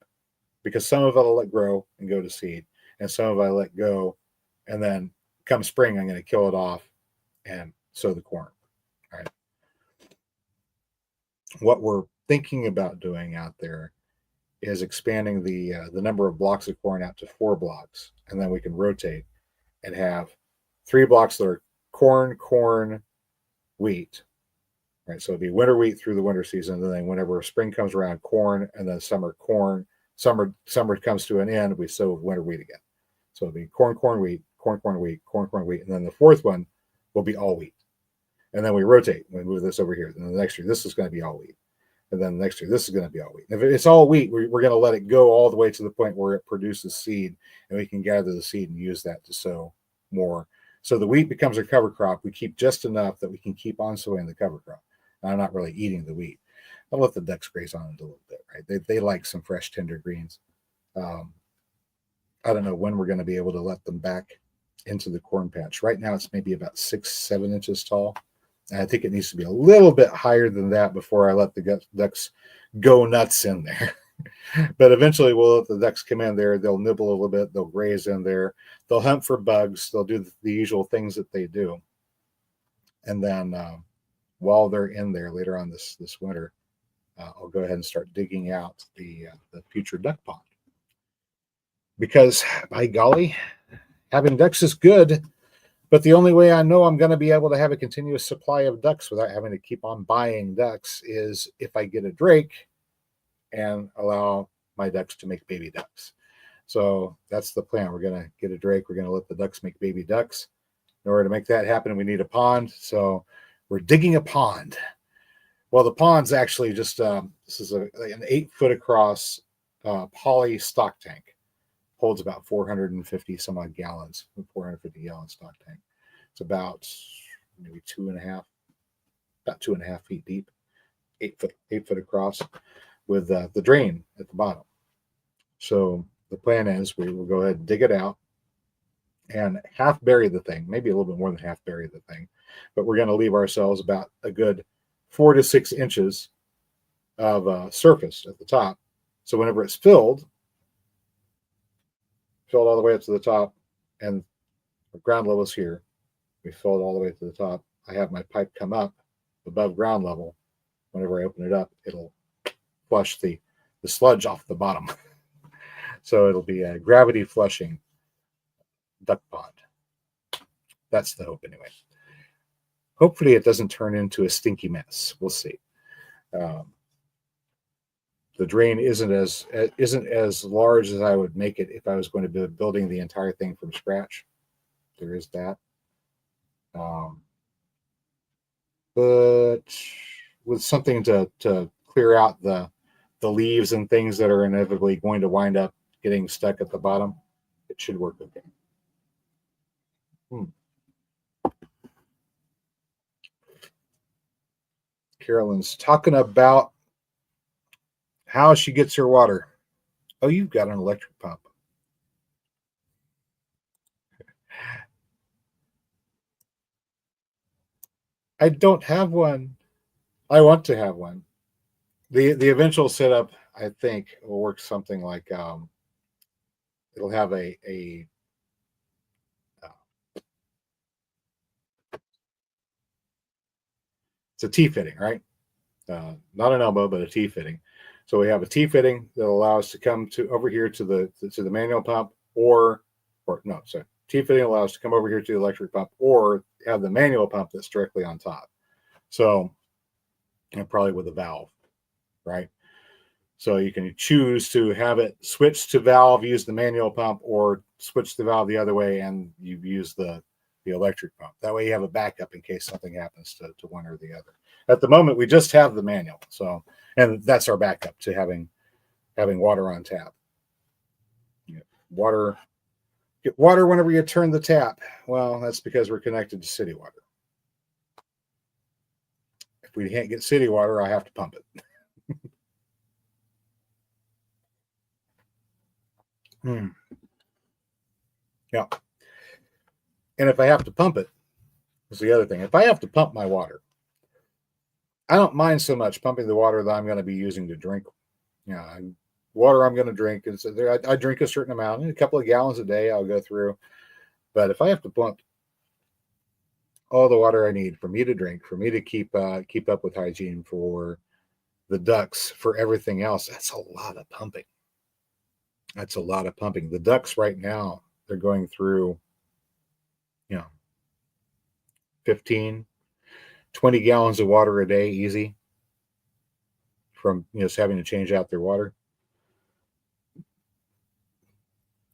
because some of it I'll let grow and go to seed, and some of it I let go, and then come spring I'm going to kill it off and sow the corn. All right. What we're thinking about doing out there is expanding the number of blocks of corn out to 4 blocks, and then we can rotate and have 3 blocks that are corn, wheat. Right, so it'd be winter wheat through the winter season, and then whenever spring comes around, corn, and then summer corn. Summer comes to an end, we sow winter wheat again. So it'd be corn, wheat, corn, wheat, corn, wheat, and then the 4th one will be all wheat. And then we rotate. We move this over here. And the next year, this is going to be all wheat. And then the next year, this is going to be all wheat. And if it's all wheat, we're going to let it go all the way to the point where it produces seed, and we can gather the seed and use that to sow more. So the wheat becomes a cover crop. We keep just enough that we can keep on sowing the cover crop. I'm not really eating the wheat. I'll let the ducks graze on it a little bit, right? They like some fresh, tender greens. I don't know when we're going to be able to let them back into the corn patch. Right now, it's maybe about 6-7 inches tall. And I think it needs to be a little bit higher than that before I let the ducks go nuts in there. But eventually we'll let the ducks come in there. They'll nibble a little bit. They'll graze in there. They'll hunt for bugs. They'll do the usual things that they do. And then while they're in there later on this winter, I'll go ahead and start digging out the future duck pond. Because by golly, having ducks is good, but the only way I know I'm going to be able to have a continuous supply of ducks without having to keep on buying ducks is if I get a drake and allow my ducks to make baby ducks. So that's the plan. We're going to get a drake. We're going to let the ducks make baby ducks. In order to make that happen, we need a pond. So we're digging a pond. Well, the pond's actually just this is an 8 foot across poly stock tank. Holds about 450 some odd gallons, 450 gallon stock tank. It's about maybe about 2.5 feet deep, 8 foot across, with the drain at the bottom. So the plan is we will go ahead and dig it out and half bury the thing, maybe a little bit more than half bury the thing, but we're going to leave ourselves about a good 4 to 6 inches of surface at the top. So whenever it's filled all the way up to the top, and the ground level is here, we fill it all the way to the top. I have my pipe come up above ground level. Whenever I open it up, it'll flush the sludge off the bottom. So it'll be a gravity flushing duck pond. That's the hope, anyway. Hopefully, it doesn't turn into a stinky mess. We'll see. The drain isn't as large as I would make it if I was going to be building the entire thing from scratch. There is that. But with something to clear out the leaves and things that are inevitably going to wind up getting stuck at the bottom, it should work okay. Carolyn's talking about how she gets her water. Oh, you've got an electric pump. I don't have one. I want to have one. The eventual setup, I think, will work something like it'll have a it's a T fitting, right? Not an elbow, but a T fitting. So we have a T fitting that will allow us to come to over here to the manual pump, or no, sorry, T fitting allows us to come over here to the electric pump, or have the manual pump that's directly on top. So, and probably with a valve, right? So you can choose to have it switch to valve, use the manual pump, or switch the valve the other way, and you use the electric pump. That way you have a backup in case something happens to one or the other. At the moment, we just have the manual, so, and that's our backup to having water on tap. Get water whenever you turn the tap. Well, that's because we're connected to city water. If we can't get city water, I have to pump it. Yeah. And if I have to pump it, that's the other thing. If I have to pump my water, I don't mind so much pumping the water that I'm going to be using to drink. Water I'm going to drink. And so I drink a certain amount, a couple of gallons a day I'll go through. But if I have to pump all the water I need for me to drink, for me to keep up with hygiene, for the ducks, for everything else, that's a lot of pumping. That's a lot of pumping. The ducks right now, they're going through, 15, 20 gallons of water a day, easy, from just having to change out their water.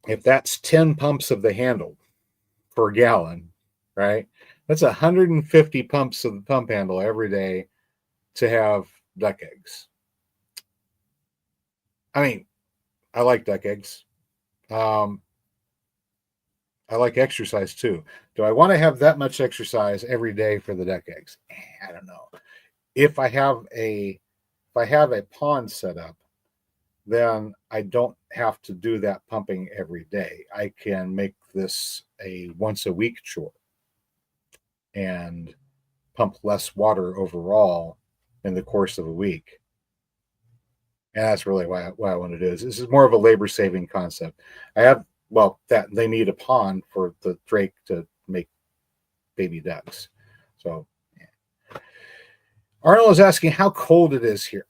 If that's 10 pumps of the handle per gallon, right? That's 150 pumps of the pump handle every day to have duck eggs. I mean, I like duck eggs. I like exercise too. Do I want to have that much exercise every day for the duck eggs? I don't know. If I have a pond set up, then I don't have to do that pumping every day. I can make this a once a week chore and pump less water overall in the course of a week. And that's really why I want to do this. This is more of a labor saving concept. I have, well, that they need a pond for the drake to make baby ducks. So Arnold is asking how cold it is here.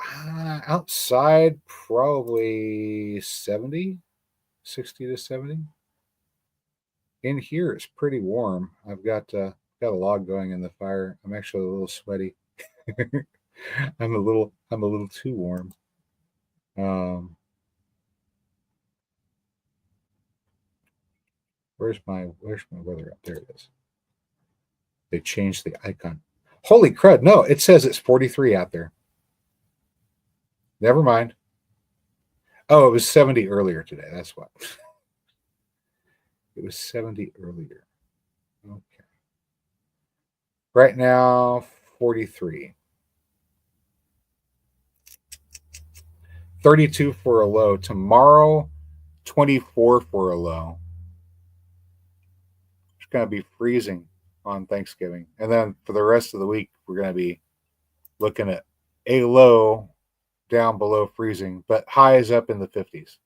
Outside, probably 70, 60 to 70. In here, it's pretty warm. I've got a log going in the fire. I'm actually a little sweaty. I'm a little too warm. Where's my weather up? There it is. They changed the icon. Holy crud! No, it says it's 43 out there. Never mind. Oh, it was 70 earlier today. That's what. It was 70 earlier. Okay. Right now, 43. 32 for a low. Tomorrow, 24 for a low. It's going to be freezing on Thanksgiving. And then for the rest of the week, we're going to be looking at a low down below freezing, but highs up in the 50s.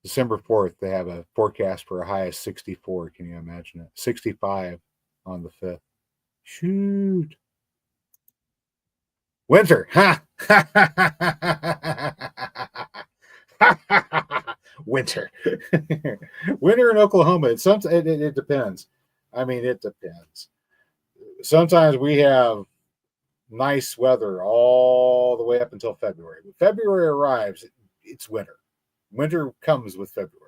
December 4th, they have a forecast for a high of 64. Can you imagine it? 65 on the 5th. Shoot. Winter. Ha! Winter. Winter in Oklahoma. It depends. I mean, it depends. Sometimes we have nice weather all the way up until February. When February arrives, it's winter. Winter comes with February.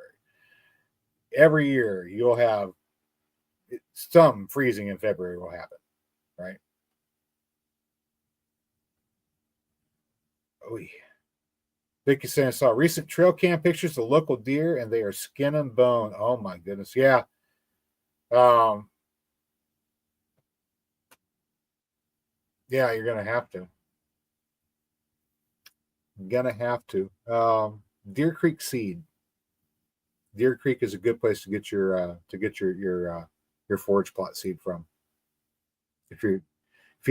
Every year you'll have some freezing in February will happen, right? Oh, yeah. Vicky saying, saw recent trail cam pictures of local deer and they are skin and bone. Oh my goodness. Yeah. Yeah, you're going to have to. Deer Creek seed. Deer Creek is a good place to get your forage plot seed from. If you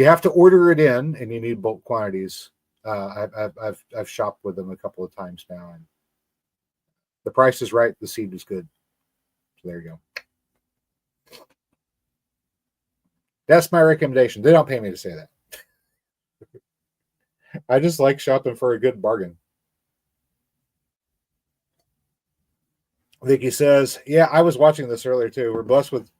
have to order it in and you need bulk quantities, I've shopped with them a couple of times now, and the price is right. The seed is good. So there you go. That's my recommendation. They don't pay me to say that. I just like shopping for a good bargain. Vicky says, yeah, I was watching this earlier too. We're blessed with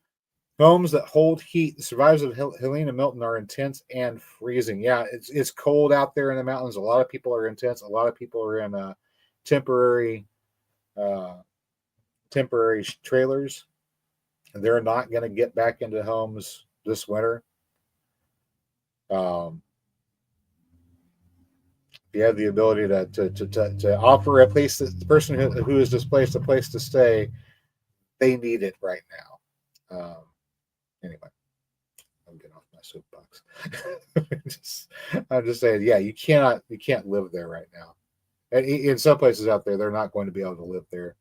homes that hold heat. The survivors of Helene and Milton are intense and freezing. Yeah, it's cold out there in the mountains. A lot of people are intense. A lot of people are in temporary trailers, and they're not going to get back into homes this winter. If you have the ability to offer a place, that the person who is displaced a place to stay, they need it right now. Anyway, I'm getting off my soapbox. I'm just saying, yeah, you can't live there right now. And in some places out there, they're not going to be able to live there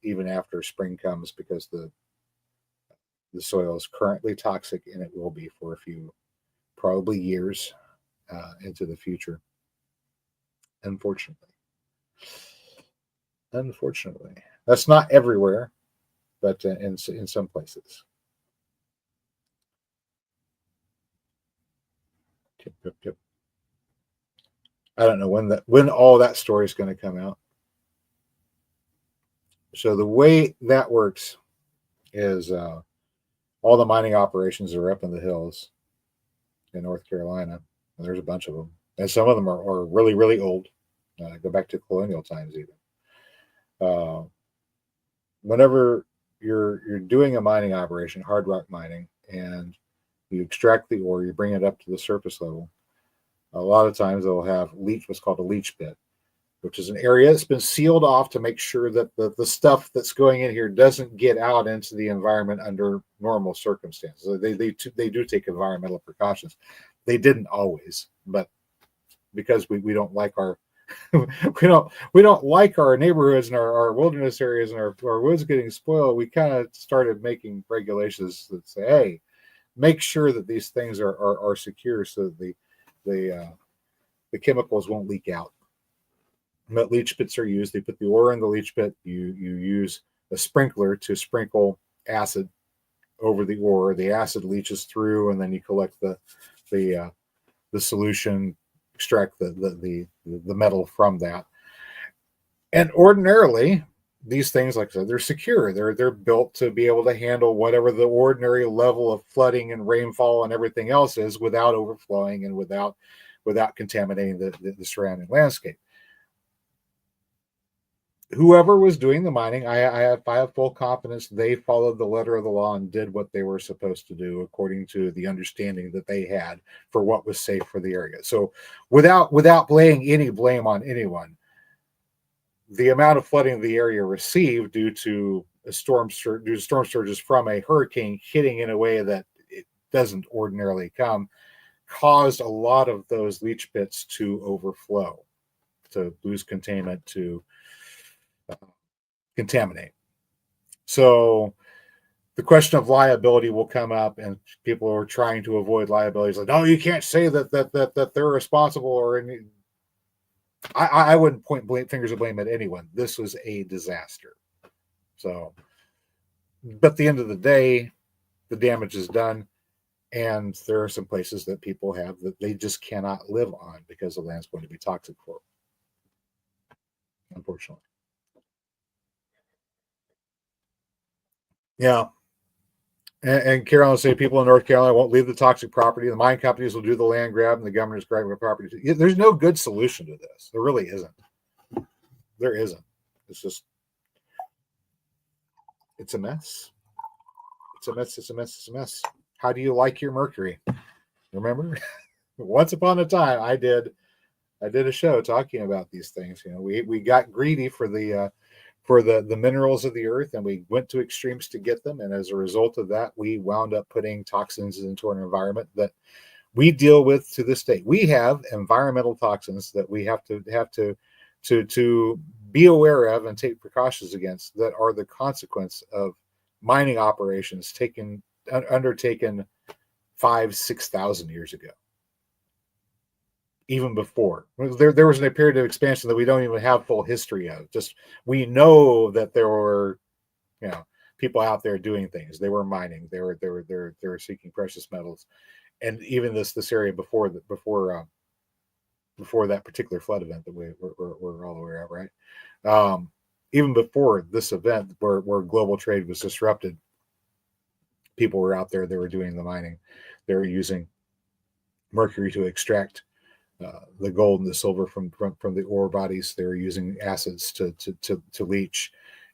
even after spring comes, because the soil is currently toxic, and it will be for a few, probably years into the future. Unfortunately, that's not everywhere, but in some places. Yep. I don't know when all that story is going to come out. So the way that works is all the mining operations are up in the hills in North Carolina, and there's a bunch of them, and some of them are really, really old. Go back to colonial times even. Whenever you're doing a mining operation, hard rock mining, and you extract the ore, you bring it up to the surface level. A lot of times they'll have what's called a leach pit, which is an area that's been sealed off to make sure that the stuff that's going in here doesn't get out into the environment under normal circumstances. They do take environmental precautions. They didn't always, but because we don't like our we don't like our neighborhoods and our wilderness areas and our woods getting spoiled, we kind of started making regulations that say, hey, make sure that these things are secure so that the chemicals won't leak out. But leach pits are used. They put the ore in the leach pit. You use a sprinkler to sprinkle acid over the ore. The acid leaches through, and then you collect the solution, extract the metal from that. And ordinarily, these things, like I said, they're secure. They're built to be able to handle whatever the ordinary level of flooding and rainfall and everything else is without overflowing and without contaminating the surrounding landscape. Whoever was doing the mining, I have full confidence they followed the letter of the law and did what they were supposed to do according to the understanding that they had for what was safe for the area. So without laying any blame on anyone, the amount of flooding the area received due to storm surges from a hurricane hitting in a way that it doesn't ordinarily come caused a lot of those leach pits to overflow, to lose containment, to contaminate. So the question of liability will come up, and people are trying to avoid liabilities. Like, no, you can't say that they're responsible, or any. I wouldn't point fingers of blame at anyone. This was a disaster. So, but at the end of the day, the damage is done, and there are some places that people have that they just cannot live on because the land's going to be toxic for them, unfortunately. Yeah. And Carolyn will say people in North Carolina won't leave the toxic property. The mine companies will do the land grab, and the governor's grabbing the property. There's no good solution to this. There really isn't. There isn't. It's just, it's a mess. It's a mess. It's a mess. It's a mess. How do you like your mercury? Remember, once upon a time, I did a show talking about these things. You know, we got greedy for the minerals of the earth, and we went to extremes to get them, and as a result of that, we wound up putting toxins into our environment that we deal with to this day. We have environmental toxins that we have to be aware of and take precautions against, that are the consequence of mining operations undertaken 5,000-6,000 years ago. Even before, there was a period of expansion that we don't even have full history of. Just, we know that there were, people out there doing things. They were mining. They were seeking precious metals, and even this area before that particular flood event that we're all aware of, right? Even before this event, where global trade was disrupted, people were out there. They were doing the mining. They were using mercury to extract the gold and the silver from the ore bodies. They were using acids to leach,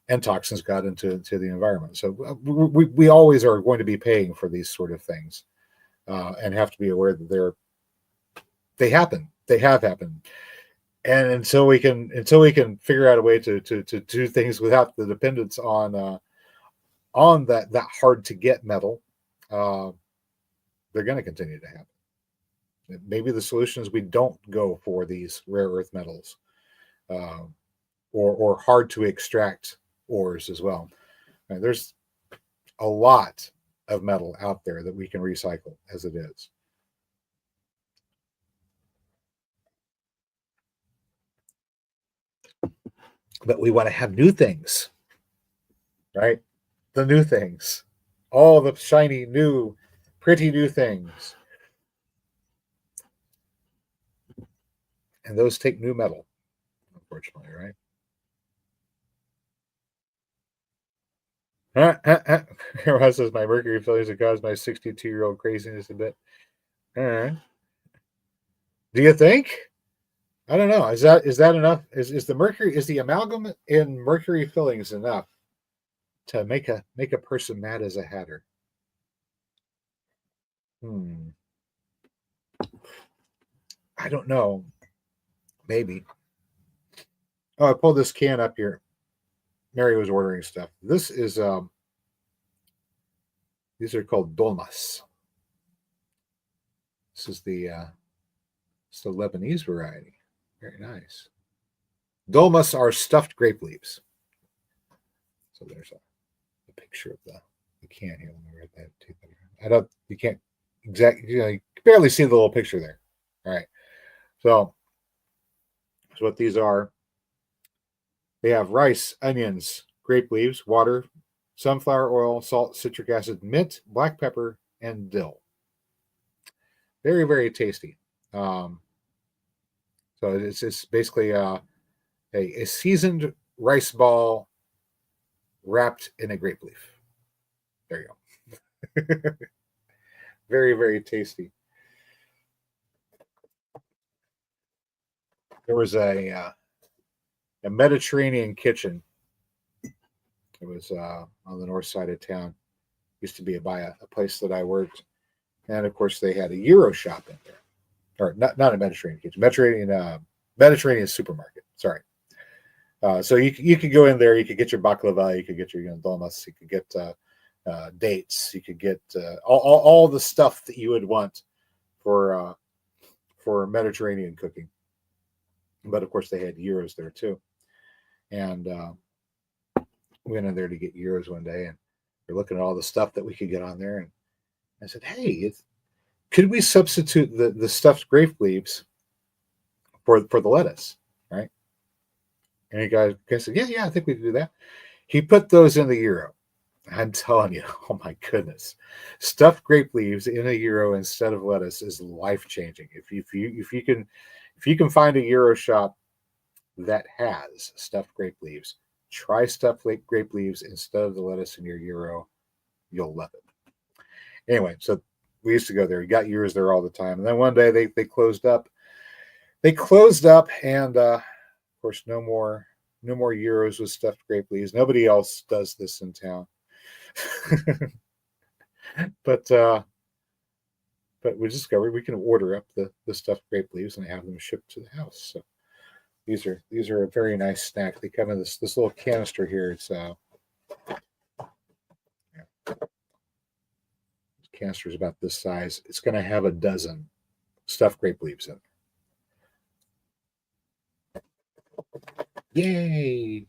and toxins got into the environment. So we always are going to be paying for these sort of things, and have to be aware that they happen. They have happened, and until we can figure out a way to do things without the dependence on that hard to get metal, they're going to continue to happen. Maybe the solution is we don't go for these rare earth metals, or hard to extract ores as well. And there's a lot of metal out there that we can recycle as it is. But we want to have new things, right? The new things, all the shiny, new, pretty new things. And those take new metal, unfortunately, right? Everyone says my mercury fillings have caused my 62-year-old craziness a bit. All right. Do you think? I don't know. Is that enough? Is the amalgam in mercury fillings enough to make a person mad as a hatter? I don't know. Maybe. Oh, I pulled this can up here. Mary was ordering stuff. This is these are called dolmas. This is the Lebanese variety. Very nice. Dolmas are stuffed grape leaves. So there's a picture of the can here. Let me write that. I don't You can't exactly, you can barely see the little picture there. All right. So that's what these are. They have rice, onions, grape leaves, water, sunflower oil, salt, citric acid, mint, black pepper, and dill. Very, very tasty. Um, so it's basically a seasoned rice ball wrapped in a grape leaf. There you go. Very, very tasty. There was a Mediterranean kitchen. It was on the north side of town. Used to be by a place that I worked, and of course they had a Euro shop in there, or not a Mediterranean kitchen, Mediterranean supermarket. Sorry. So you could go in there. You could get your baklava. You could get your dolmas. You could get dates. You could get all the stuff that you would want for Mediterranean cooking. But of course, they had euros there too. And we went in there to get euros one day, and we're looking at all the stuff that we could get on there. And I said, "Hey, could we substitute the stuffed grape leaves for the lettuce, right?" And the guy said, "Yeah, I think we could do that." He put those in the euro. I'm telling you, oh my goodness, stuffed grape leaves in a euro instead of lettuce is life changing. If you can find a euro shop that has stuffed grape leaves, try stuffed grape leaves instead of the lettuce in your euro. You'll love it. Anyway, so we used to go there. We got euros there all the time, and then one day they closed up. They closed up, and of course, no more euros with stuffed grape leaves. Nobody else does this in town. but we discovered we can order up the stuffed grape leaves and have them shipped to the house. So these are a very nice snack. They come in this little canister here. It's canister is about this size. It's going to have a dozen stuffed grape leaves in it. Yay!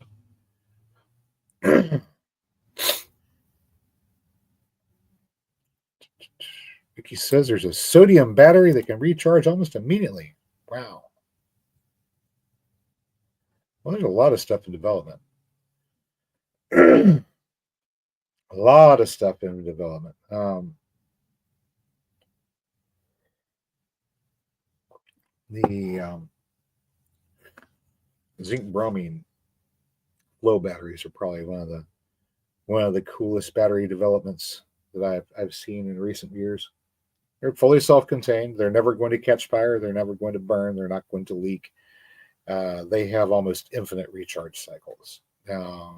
Vicky says there's a sodium battery that can recharge almost immediately. Wow. Well, there's a lot of stuff in development. A lot of stuff in development. The zinc bromine flow batteries are probably one of the coolest battery developments that I've seen in recent years. They're fully self-contained. They're never going to catch fire. They're never going to burn. They're not going to leak. They have almost infinite recharge cycles. A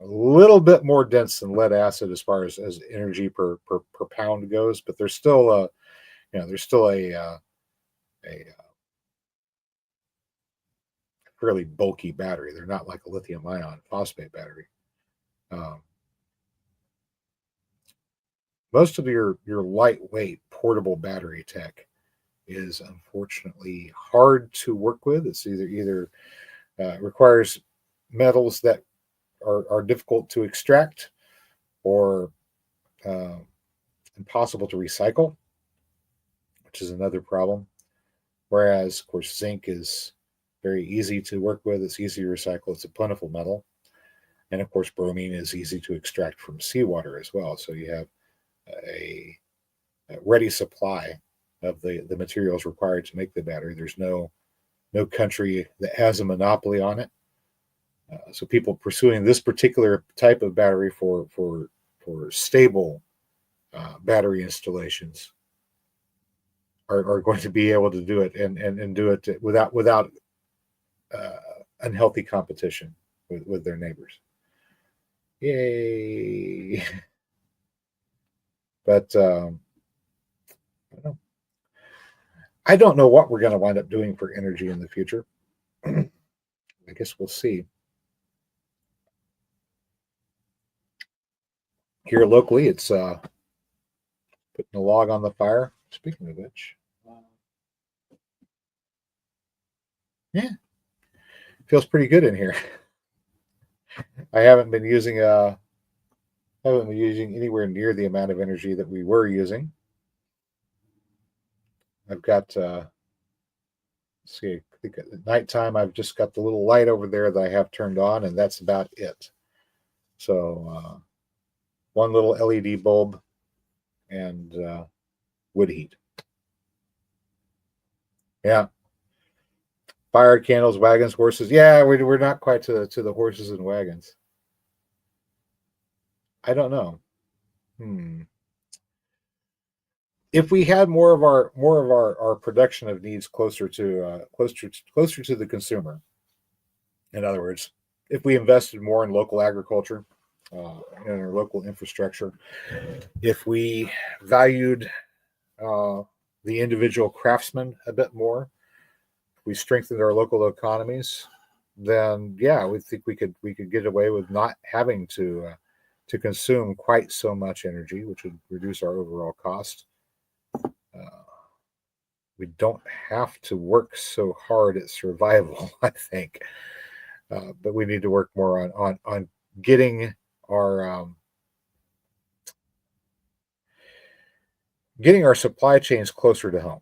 little bit more dense than lead acid as far as energy per pound goes, but there's still there's still a fairly bulky battery. They're not like a lithium ion phosphate battery. Um, Most of your lightweight portable battery tech is unfortunately hard to work with. It's either requires metals that are difficult to extract or uh, impossible to recycle, which is another problem. Whereas, of course, zinc is very easy to work with. It's easy to recycle. It's a plentiful metal. And of course, bromine is easy to extract from seawater as well. So you have a ready supply of the materials required to make the battery. There's no country that has a monopoly on it. So people pursuing this particular type of battery for stable battery installations are going to be able to do it and do it without uh, unhealthy competition with their neighbors. Yay! But I don't know what we're going to wind up doing for energy in the future. I guess we'll see. Here locally, it's putting a log on the fire. Speaking of which, yeah, feels pretty good in here. I haven't been using Haven't been using anywhere near the amount of energy that we were using. I've got, let's see, I think at nighttime, I've just got the little light over there that I have turned on, and that's about it. So, one little LED bulb and wood heat. Yeah. Fire, candles, wagons, horses. Yeah, we're not quite to the horses and wagons. I don't know. If we had more of our production of needs closer to the consumer, in other words, if we invested more in local agriculture, in our local infrastructure, if we valued uh, the individual craftsman a bit more, if we strengthened our local economies, then yeah, we think we could get away with not having to consume quite so much energy, which would reduce our overall cost. Uh, we don't have to work so hard at survival, I think, but we need to work more on getting our getting our supply chains closer to home.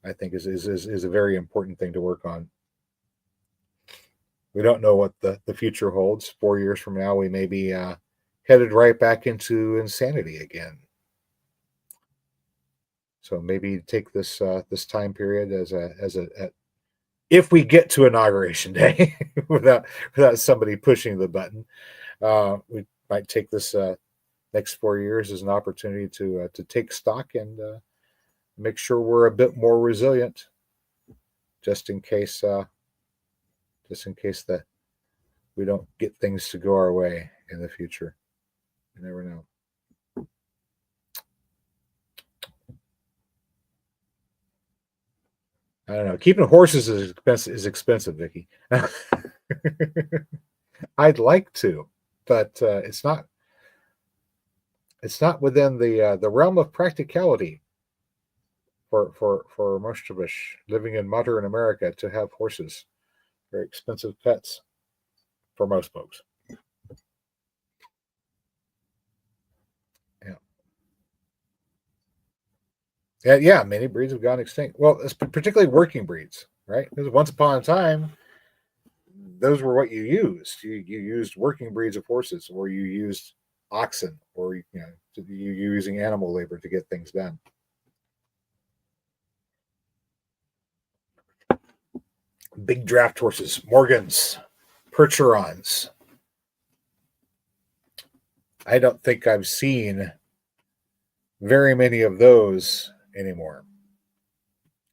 I think is a very important thing to work on. We don't know what the future holds. 4 years from now, we may be headed right back into insanity again. So maybe take this time period as a if we get to inauguration day without somebody pushing the button, we might take this next 4 years as an opportunity to take stock and make sure we're a bit more resilient, just in case that we don't get things to go our way in the future. You never know. I don't know. Keeping horses is expensive, Vicky. I'd like to, but it's not within the realm of practicality for most of us living in modern America to have horses. Very expensive pets for most folks. Yeah, yeah. Many breeds have gone extinct. Well, it's particularly working breeds, right? Because once upon a time, those were what you used. You used working breeds of horses, or you used oxen, or you're using animal labor to get things done. Big draft horses, Morgans, Percherons. I don't think I've seen very many of those anymore.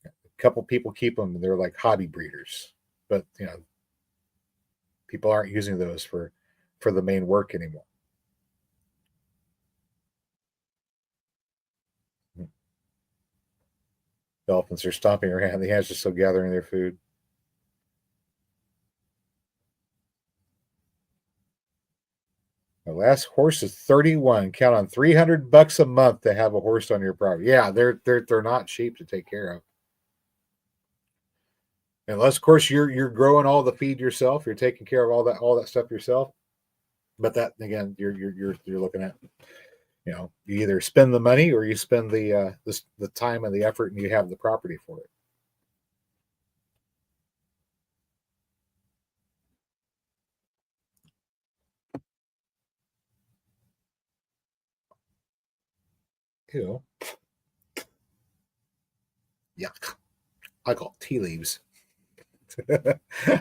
A couple people keep them; they're like hobby breeders, but people aren't using those for the main work anymore. Dolphins are stomping around. The ants are still gathering their food. The last horse is 31. Count on $300 a month to have a horse on your property. Yeah, they're not cheap to take care of. Unless, of course, you're growing all the feed yourself. You're taking care of all that stuff yourself. But that again, you're looking at you either spend the money or you spend the time and the effort, and you have the property for it. Ew, yuck! I got tea leaves.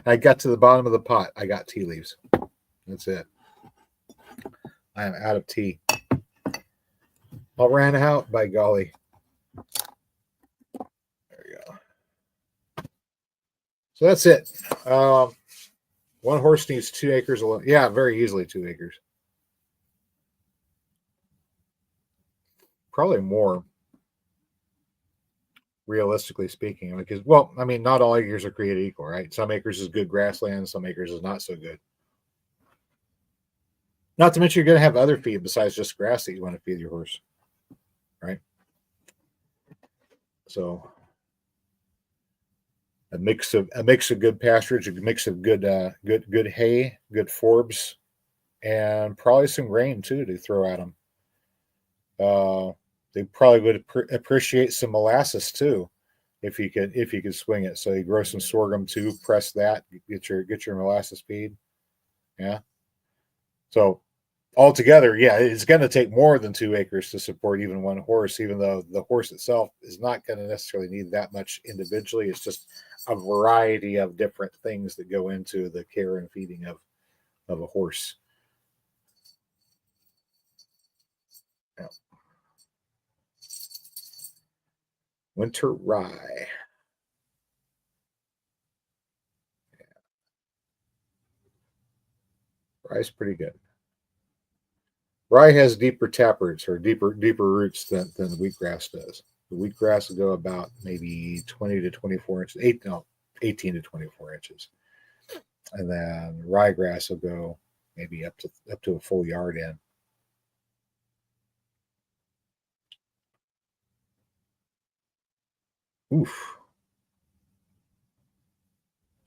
I got to the bottom of the pot. I got tea leaves. That's it. I am out of tea. I ran out, by golly. There we go. So that's it. One horse needs 2 acres alone. Yeah, very easily 2 acres. Probably more, realistically speaking. Because, well, I mean, not all acres are created equal, right? Some acres is good grassland, some acres is not so good. Not to mention, you're going to have other feed besides just grass that you want to feed your horse, right? So a mix of good pasturage, a mix of good hay, good forbs, and probably some grain too to throw at them. They probably would appreciate some molasses too, if you could swing it. So you grow some sorghum too, press that, get your molasses feed. Yeah. So altogether, yeah, it's going to take more than 2 acres to support even one horse, even though the horse itself is not going to necessarily need that much individually. It's just a variety of different things that go into the care and feeding of a horse. Yeah. Winter rye. Rye's pretty good. Rye has deeper taproots or deeper roots than the wheatgrass does. The wheatgrass will go about maybe 20 to 24 inches, 18 to 24 inches. And then ryegrass will go maybe up to a full yard in. Oof.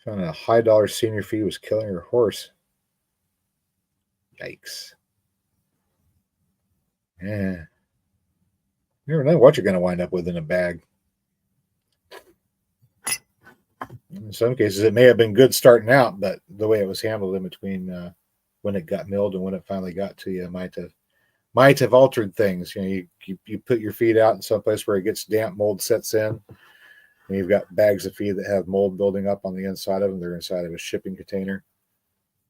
Found a high dollar senior fee was killing her horse. Yikes. Yeah. You never know what you're going to wind up with in a bag. In some cases, it may have been good starting out, but the way it was handled in between when it got milled and when it finally got to you might have altered things. You know, you put your feed out in some place where it gets damp, mold sets in, and you've got bags of feed that have mold building up on the inside of them. They're inside of a shipping container.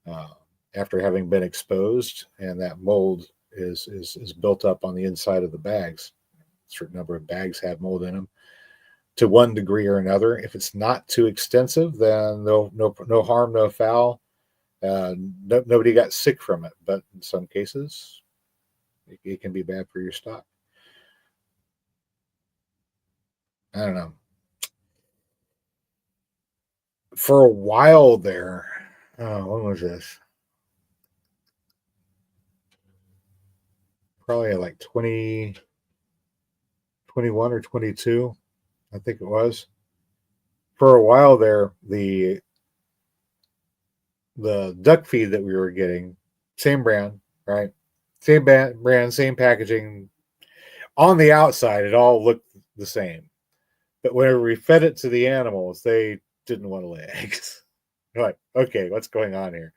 Uh, After having been exposed, and that mold is built up on the inside of the bags. A certain number of bags have mold in them to one degree or another. If it's not too extensive, then no harm, no foul. Nobody got sick from it, but in some cases, it can be bad for your stock. I don't know. For a while there, when was this? Probably like 2021 or 22, I think it was. For a while there, the duck feed that we were getting, same brand, right? Same brand, same packaging. On the outside, it all looked the same. But whenever we fed it to the animals, they didn't want to lay eggs. Like, okay, what's going on here?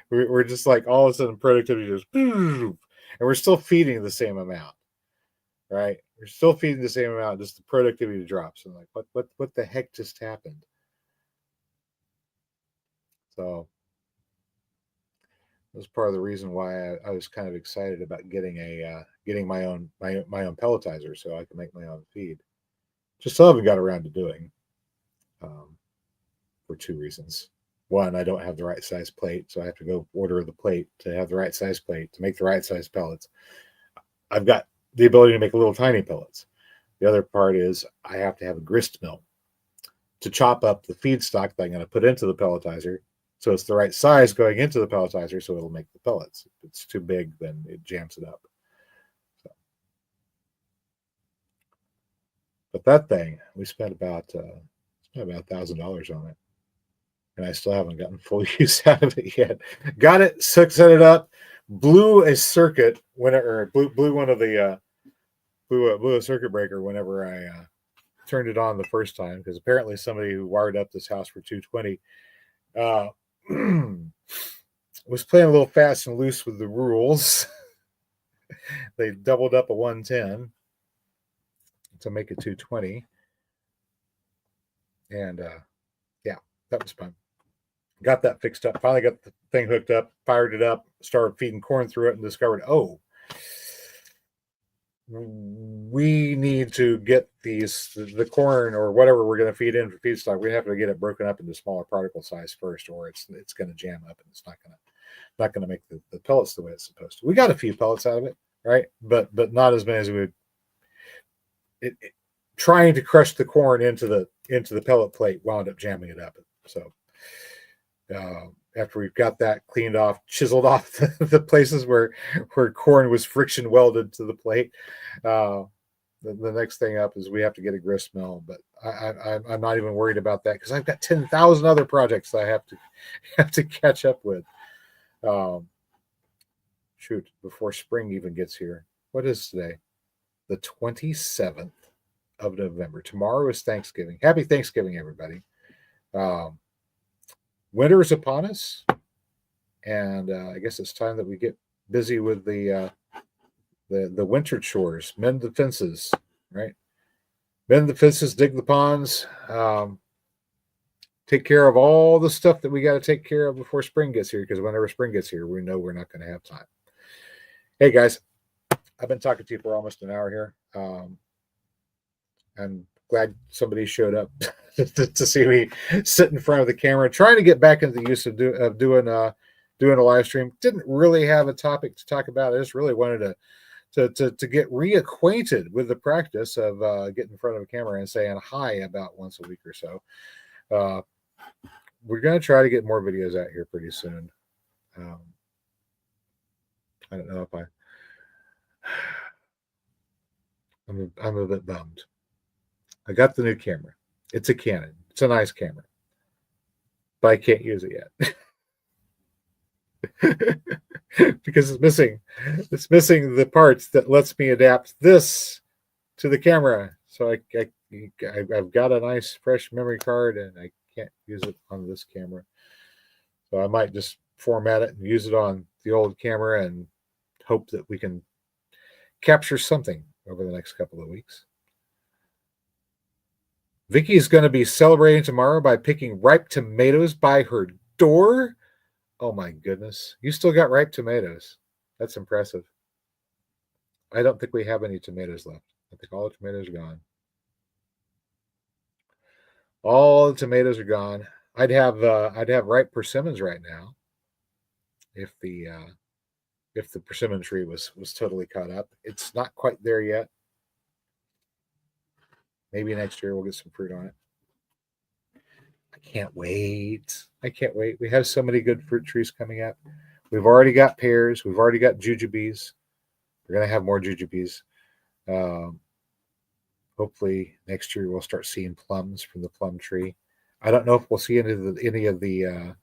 We're just like all of a sudden productivity just, and we're still feeding the same amount, right? We're still feeding the same amount, just the productivity drops. And like, what the heck just happened? So that was part of the reason why I was kind of excited about getting my own pelletizer so I can make my own feed. Just still haven't got around to doing, um, for 2 reasons. One, I don't have the right size plate, so I have to go order the plate to have the right size plate to make the right size pellets. I've got the ability to make little tiny pellets. The other part is I have to have a grist mill to chop up the feedstock that I'm going to put into the pelletizer so it's the right size going into the pelletizer so it'll make the pellets. If it's too big, then it jams it up. So, but that thing, we spent about $1,000 on it, and I still haven't gotten full use out of it yet. Got it, set it up, blew a circuit whenever blew one of the blew a circuit breaker whenever I turned it on the first time, because apparently somebody who wired up this house for 220 uh, was playing a little fast and loose with the rules. They doubled up a 110 to make it 220, and yeah, that was fun. Got that fixed up. Finally got the thing hooked up, fired it up, started feeding corn through it, and discovered, oh, we need to get the corn or whatever we're going to feed in for feedstock. We have to get it broken up into smaller particle size first, or it's going to jam up and it's not going to make the pellets the way it's supposed to. We got a few pellets out of it, right? But not as many as we would. Trying to crush the corn into the pellet plate wound up jamming it up. So after we've got that cleaned off, chiseled off the places where corn was friction welded to the plate, the next thing up is we have to get a grist mill. But I'm not even worried about that because I've got 10,000 other projects that I have to catch up with. shoot, before spring even gets here. What is today? The 27th of November. Tomorrow is Thanksgiving. Happy Thanksgiving, everybody. Um, Winter is upon us, and I guess it's time that we get busy with the winter chores, mend the fences, right? Mend the fences, dig the ponds, take care of all the stuff that we got to take care of before spring gets here. Because whenever spring gets here, we know we're not going to have time. Hey guys, I've been talking to you for almost an hour here. I'm glad somebody showed up to see me sit in front of the camera, trying to get back into the use of doing a live stream. Didn't really have a topic to talk about. I just really wanted to get reacquainted with the practice of getting in front of a camera and saying hi about once a week or so. We're going to try to get more videos out here pretty soon. I don't know if I'm a bit bummed. I got the new camera. It's a Canon. It's a nice camera, but I can't use it yet because it's missing. It's missing the parts that lets me adapt this to the camera. So I've got a nice fresh memory card, and I can't use it on this camera. So I might just format it and use it on the old camera and hope that we can capture something over the next couple of weeks. Vicky is going to be celebrating tomorrow by picking ripe tomatoes by her door. Oh my goodness. You still got ripe tomatoes. That's impressive. I don't think we have any tomatoes left. I think all the tomatoes are gone. All the tomatoes are gone. I'd have ripe persimmons right now if the persimmon tree was totally caught up. It's not quite there yet. Maybe next year we'll get some fruit on it. I can't wait. We have so many good fruit trees coming up. We've already got pears. We've already got jujubes. We're going to have more jujubes. Hopefully next year we'll start seeing plums from the plum tree. I don't know if we'll see any of the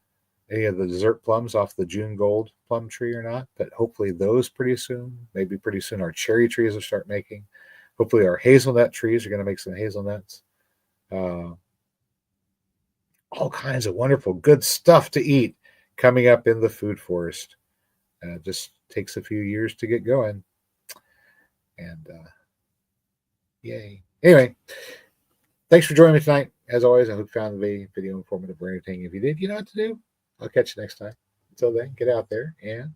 dessert plums off the June Gold plum tree or not, but hopefully those pretty soon. Maybe pretty soon our cherry trees will start making. Hopefully our hazelnut trees are going to make some hazelnuts. All kinds of wonderful, good stuff to eat coming up in the food forest. Just takes a few years to get going. And yay. Anyway, thanks for joining me tonight. As always, I hope you found the video informative or entertaining. If you did, you know what to do. I'll catch you next time. Until then, get out there and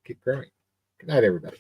keep growing. Good night, everybody.